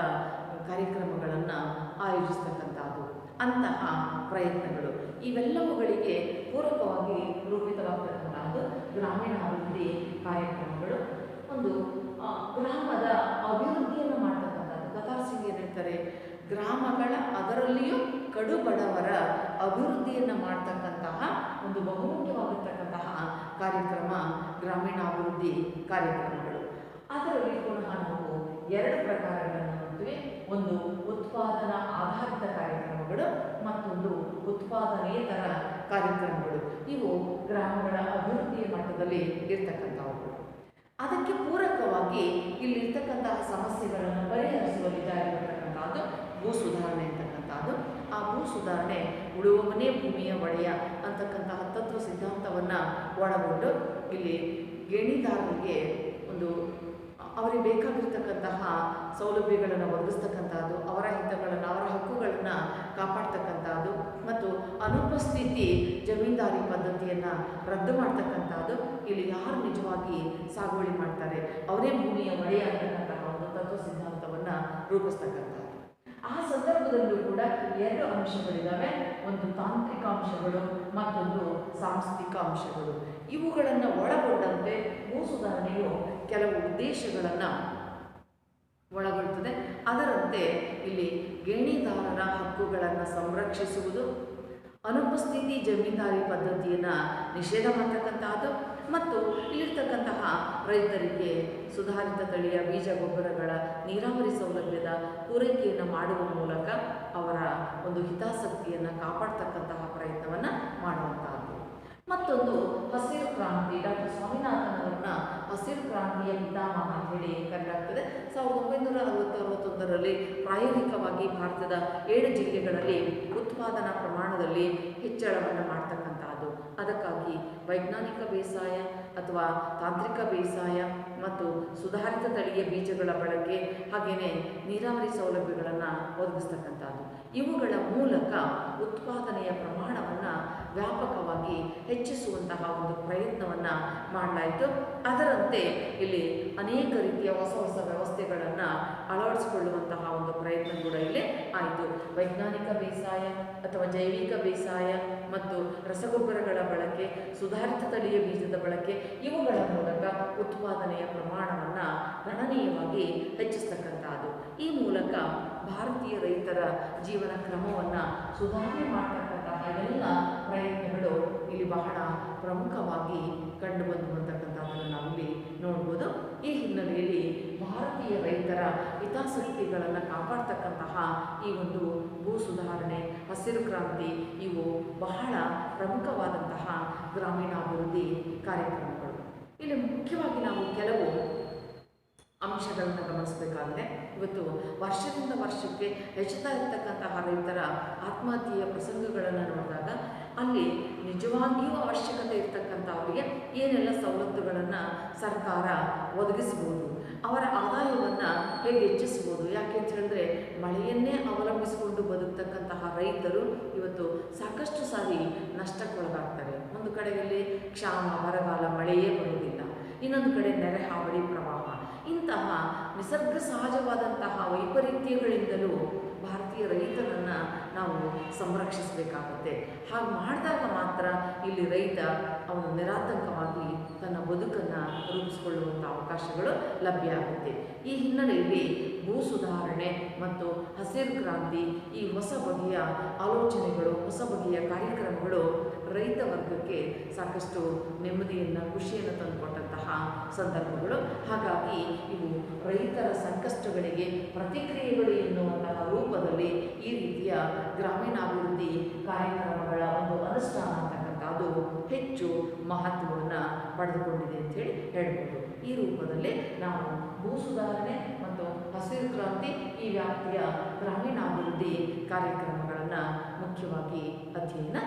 ಕಾರ್ಯಕ್ರಮಗಳನ್ನು ಆಯೋಜಿಸ್ತಕ್ಕಂಥದ್ದು ಅಂತಹ ಪ್ರಯತ್ನಗಳು. ಇವೆಲ್ಲವುಗಳಿಗೆ ಪೂರಕವಾಗಿ ರೂಪಿತವಾಗ್ತಕ್ಕಂಥದ್ದು ಗ್ರಾಮೀಣಾಭಿವೃದ್ಧಿ ಕಾರ್ಯಕ್ರಮಗಳು. ಒಂದು ಗ್ರಾಮದ ಅಭಿವೃದ್ಧಿಯನ್ನು ಮಾಡ್ತಕ್ಕಂಥದ್ದು. ಕತಾರ್ ಸಿಂಗ್ ಏನು ಹೇಳ್ತಾರೆ, ಗ್ರಾಮಗಳ ಅದರಲ್ಲಿಯೂ ಕಡು ಬಡವರ ಅಭಿವೃದ್ಧಿಯನ್ನು ಮಾಡ್ತಕ್ಕಂತಹ ಒಂದು ಬಹುಮುಖ್ಯವಾಗಿರ್ತಕ್ಕಂತಹ ಕಾರ್ಯಕ್ರಮ ಗ್ರಾಮೀಣಾಭಿವೃದ್ಧಿ ಕಾರ್ಯಕ್ರಮಗಳು. ಅದರಲ್ಲಿ ಪುನಃ ನಾವು ಎರಡು ಪ್ರಕಾರಗಳನ್ನು ನೋಡ್ತೀವಿ. ಒಂದು ಉತ್ಪಾದನಾ ಆಧಾರಿತ ಕಾರ್ಯಕ್ರಮಗಳು, ಮತ್ತೊಂದು ಉತ್ಪಾದನೇತರ ಕಾರ್ಯಕ್ರಮಗಳು. ಇವು ಗ್ರಾಮಗಳ ಅಭಿವೃದ್ಧಿಯ ಮಟ್ಟದಲ್ಲಿ ಇರ್ತಕ್ಕಂಥವುಗಳು. ಅದಕ್ಕೆ ಪೂರಕವಾಗಿ ಇಲ್ಲಿರ್ತಕ್ಕಂತಹ ಸಮಸ್ಯೆಗಳನ್ನು ಪರಿಹರಿಸುವಲ್ಲಿ ಜಾರಿರ್ತಕ್ಕಂಥದ್ದು ಭೂ ಸುಧಾರಣೆ ಅಂತಕ್ಕಂಥದ್ದು. ಆ ಭೂ ಸುಧಾರಣೆ ಉಳುವವನೇ ಭೂಮಿಯ ಒಡೆಯ ಅಂತಕ್ಕಂತಹ ತತ್ವ ಸಿದ್ಧಾಂತವನ್ನು ಒಳಗೊಂಡು ಇಲ್ಲಿ ಗೇಣಿದಾರರಿಗೆ ಒಂದು ಅವರಿಗೆ ಬೇಕಾಗಿರ್ತಕ್ಕಂತಹ ಸೌಲಭ್ಯಗಳನ್ನು ಒದಗಿಸ್ತಕ್ಕಂಥದ್ದು, ಅವರ ಹಿತಗಳನ್ನು ಅವರ ಹಕ್ಕುಗಳನ್ನು ಕಾಪಾಡ್ತಕ್ಕಂಥದ್ದು ಮತ್ತು ಅನುಪಸ್ಥಿತಿ ಜಮೀನ್ದಾರಿ ಪದ್ಧತಿಯನ್ನು ರದ್ದು ಮಾಡ್ತಕ್ಕಂಥದ್ದು. ಇಲ್ಲಿ ಯಾರು ನಿಜವಾಗಿ ಸಾಗುವಳಿ ಮಾಡ್ತಾರೆ ಅವರೇ ಭೂಮಿಯ ಒಡೆಯ ಅಂತಕ್ಕಂತಹ ಒಂದು ತತ್ವ ಸಿದ್ಧಾಂತವನ್ನು ರೂಪಿಸ್ತಕ್ಕಂಥದ್ದು. ಆ ಸಂದರ್ಭದಲ್ಲೂ ಕೂಡ ಎರಡು ಅಂಶಗಳಿದ್ದಾವೆ. ಒಂದು ತಾಂತ್ರಿಕ ಅಂಶಗಳು, ಮತ್ತೊಂದು ಸಾಂಸ್ಥಿಕ ಅಂಶಗಳು. ಇವುಗಳನ್ನು ಒಳಗೊಂಡಂತೆ ಭೂ ಸುಧಾರಣೆಯು ಕೆಲವು ಉದ್ದೇಶಗಳನ್ನು ಒಳಗೊಳ್ಳುತ್ತದೆ. ಅದರಂತೆ ಇಲ್ಲಿ ಗೇಣಿದಾರರ ಹಕ್ಕುಗಳನ್ನು ಸಂರಕ್ಷಿಸುವುದು, ಅನುಪಸ್ಥಿತಿ ಜಮೀನ್ದಾರಿ ಪದ್ಧತಿಯನ್ನು ನಿಷೇಧ ಮಾಡ್ತಕ್ಕಂಥದ್ದು ಮತ್ತು ಇಲ್ಲಿರ್ತಕ್ಕಂತಹ ರೈತರಿಗೆ ಸುಧಾರಿತ ತಳಿಯ ಬೀಜ ಗೊಬ್ಬರಗಳ ನೀರಾವರಿ ಸೌಲಭ್ಯದ ಪೂರೈಕೆಯನ್ನು ಮಾಡುವ ಮೂಲಕ ಅವರ ಒಂದು ಹಿತಾಸಕ್ತಿಯನ್ನು ಕಾಪಾಡ್ತಕ್ಕಂತಹ ಪ್ರಯತ್ನವನ್ನು ಮಾಡುವಂತಹದ್ದು. ಮತ್ತೊಂದು ಹಸಿರು ಕ್ರಾಂತಿ. ಡಾಕ್ಟರ್ ಸ್ವಾಮಿನಾಥನ್ ಅವರನ್ನ ಹಸಿರು ಕ್ರಾಂತಿಯ ಪಿತಾಮಹ ಅಂತ ಹೇಳಿ ಕರೆಯಲಾಗ್ತದೆ. 1961ರಲ್ಲಿ ಪ್ರಾಯೋಗಿಕವಾಗಿ ಭಾರತದ 7 ಜಿಲ್ಲೆಗಳಲ್ಲಿ ಉತ್ಪಾದನಾ ಪ್ರಮಾಣದಲ್ಲಿ ಹೆಚ್ಚಳವನ್ನು ಮಾಡ್ತಕ್ಕಂಥದ್ದು. ಅದಕ್ಕಾಗಿ ವೈಜ್ಞಾನಿಕ ಬೇಸಾಯ ಅಥವಾ ತಾಂತ್ರಿಕ ಬೇಸಾಯ ಮತ್ತು ಸುಧಾರಿತ ತಳಿಯ ಬೀಜಗಳ ಬಳಕೆ, ಹಾಗೆಯೇ ನೀರಾವರಿ ಸೌಲಭ್ಯಗಳನ್ನು ಒದಗಿಸ್ತಕ್ಕಂಥದ್ದು. ಇವುಗಳ ಮೂಲಕ ಉತ್ಪಾದನೆಯ ಪ್ರಮಾಣವನ್ನು ವ್ಯಾಪಕವಾಗಿ ಹೆಚ್ಚಿಸುವಂತಹ ಒಂದು ಪ್ರಯತ್ನವನ್ನು ಮಾಡಲಾಯಿತು. ಅದರಂತೆ ಇಲ್ಲಿ ಅನೇಕ ರೀತಿಯ ಹೊಸ ಹೊಸ ವ್ಯವಸ್ಥೆಗಳನ್ನು ಅಳವಡಿಸಿಕೊಳ್ಳುವಂತಹ ಒಂದು ಪ್ರಯತ್ನ ಕೂಡ ಇಲ್ಲಿ ಆಯಿತು. ವೈಜ್ಞಾನಿಕ ಬೇಸಾಯ ಅಥವಾ ಜೈವಿಕ ಬೇಸಾಯ ಮತ್ತು ರಸಗೊಬ್ಬರಗಳ ಬಳಕೆ, ಸುಧಾರಿತ ತಳಿಯ ಬೀಜದ ಬಳಕೆ, ಇವುಗಳ ಮೂಲಕ ಉತ್ಪಾದನೆಯ ಪ್ರಮಾಣವನ್ನು ಗಣನೀಯವಾಗಿ ಹೆಚ್ಚಿಸ್ತಕ್ಕಂಥದ್ದು. ಈ ಮೂಲಕ ಭಾರತೀಯ ರೈತರ ಜೀವನ ಕ್ರಮವನ್ನು ಸುಧಾರಣೆ ಮಾಡತಕ್ಕಂತಹ ಎಲ್ಲ ಪ್ರಯತ್ನಗಳು ಇಲ್ಲಿ ಬಹಳ ಪ್ರಮುಖವಾಗಿ ಕಂಡುಬಂದು ಅಂತಕ್ಕಂಥದ್ದನ್ನು ನಾವಿಲ್ಲಿ ನೋಡ್ಬೋದು. ಈ ಹಿನ್ನೆಲೆಯಲ್ಲಿ ಭಾರತೀಯ ರೈತರ ಹಿತಾಸಕ್ತಿಗಳನ್ನು ಕಾಪಾಡ್ತಕ್ಕಂತಹ ಈ ಒಂದು ಭೂ ಸುಧಾರಣೆ, ಹಸಿರು ಕ್ರಾಂತಿ ಇವು ಬಹಳ ಪ್ರಮುಖವಾದಂತಹ ಗ್ರಾಮೀಣಾಭಿವೃದ್ಧಿ ಕಾರ್ಯಕ್ರಮಗಳು. ಇಲ್ಲಿ ಮುಖ್ಯವಾಗಿ ನಾವು ಕೆಲವು ಅಂಶಗಳನ್ನು ಗಮನಿಸಬೇಕಾಗಿದೆ. ಇವತ್ತು ವರ್ಷದಿಂದ ವರ್ಷಕ್ಕೆ ಹೆಚ್ಚುತ್ತಾ ಇರತಕ್ಕಂತಹ ರೈತರ ಆತ್ಮಹತ್ಯೆಯ ಪ್ರಸಂಗಗಳನ್ನು ನೋಡಿದಾಗ ಅಲ್ಲಿ ನಿಜವಾಗಿಯೂ ಅವಶ್ಯಕತೆ ಇರ್ತಕ್ಕಂಥವರಿಗೆ ಏನೆಲ್ಲ ಸವಲತ್ತುಗಳನ್ನು ಸರ್ಕಾರ ಒದಗಿಸ್ಬೋದು, ಅವರ ಆದಾಯವನ್ನು ಹೇಗೆ ಹೆಚ್ಚಿಸ್ಬೋದು. ಯಾಕೆ ಅಂತ ಹೇಳಿದ್ರೆ ಮಳೆಯನ್ನೇ ಅವಲಂಬಿಸಿಕೊಂಡು ಬದುಕ್ತಕ್ಕಂತಹ ರೈತರು ಇವತ್ತು ಸಾಕಷ್ಟು ಸಾರಿ ನಷ್ಟಕ್ಕೊಳಗಾಗ್ತಾರೆ. ಒಂದು ಕಡೆಯಲ್ಲಿ ಕ್ಷಾಮ, ಬರಗಾಲ, ಮಳೆಯೇ ಬರುವುದಿಲ್ಲ, ಇನ್ನೊಂದು ಕಡೆ ನೆರೆ ಹಾವಳಿ, ಪ್ರವಾಹ. ಇಂತಹ ನಿಸರ್ಗ ಸಹಜವಾದಂತಹ ವೈಪರೀತ್ಯಗಳಿಂದಲೂ ಭಾರತೀಯ ರೈತನನ್ನು ನಾವು ಸಂರಕ್ಷಿಸಬೇಕಾಗುತ್ತೆ. ಹಾಗೆ ಮಾಡಿದಾಗ ಮಾತ್ರ ಇಲ್ಲಿ ರೈತ ಅವನು ನಿರಾತಂಕವಾಗಿ ತನ್ನ ಬದುಕನ್ನು ರೂಪಿಸಿಕೊಳ್ಳುವಂಥ ಅವಕಾಶಗಳು ಲಭ್ಯ ಆಗುತ್ತೆ. ಈ ಹಿನ್ನೆಲೆಯಲ್ಲಿ ಭೂ ಸುಧಾರಣೆ ಮತ್ತು ಹಸಿರು ಕ್ರಾಂತಿ, ಈ ಹೊಸ ಬಗೆಯ ಆಲೋಚನೆಗಳು, ಹೊಸ ಬಗೆಯ ಕಾರ್ಯಕ್ರಮಗಳು ರೈತ ವರ್ಗಕ್ಕೆ ಸಾಕಷ್ಟು ನೆಮ್ಮದಿಯನ್ನು, ಖುಷಿಯನ್ನು ತಂದುಕೊಟ್ಟಂತಹ ಸಂದರ್ಭಗಳು. ಹಾಗಾಗಿ ಇವು ರೈತರ ಸಂಕಷ್ಟಗಳಿಗೆ ಪ್ರತಿಕ್ರಿಯೆಗಳು ಎನ್ನುವಂತಹ ರೂಪದಲ್ಲಿ ಈ ರೀತಿಯ ಗ್ರಾಮೀಣಾಭಿವೃದ್ಧಿ ಕಾರ್ಯಕ್ರಮಗಳ ಒಂದು ಅನುಷ್ಠಾನ ಅಂತಕ್ಕಂಥದ್ದು ಹೆಚ್ಚು ಮಹತ್ವವನ್ನು ಪಡೆದುಕೊಂಡಿದೆ ಅಂತೇಳಿ ಹೇಳ್ಬೋದು. ಈ ರೂಪದಲ್ಲಿ ನಾವು ಭೂ ಸುಧಾರಣೆ ಮತ್ತು ಹಸಿರು ಕ್ರಾಂತಿ ಈ ವ್ಯಾಪ್ತಿಯ ಗ್ರಾಮೀಣಾಭಿವೃದ್ಧಿ ಕಾರ್ಯಕ್ರಮಗಳನ್ನು ಮುಖ್ಯವಾಗಿ ಅಧ್ಯಯನ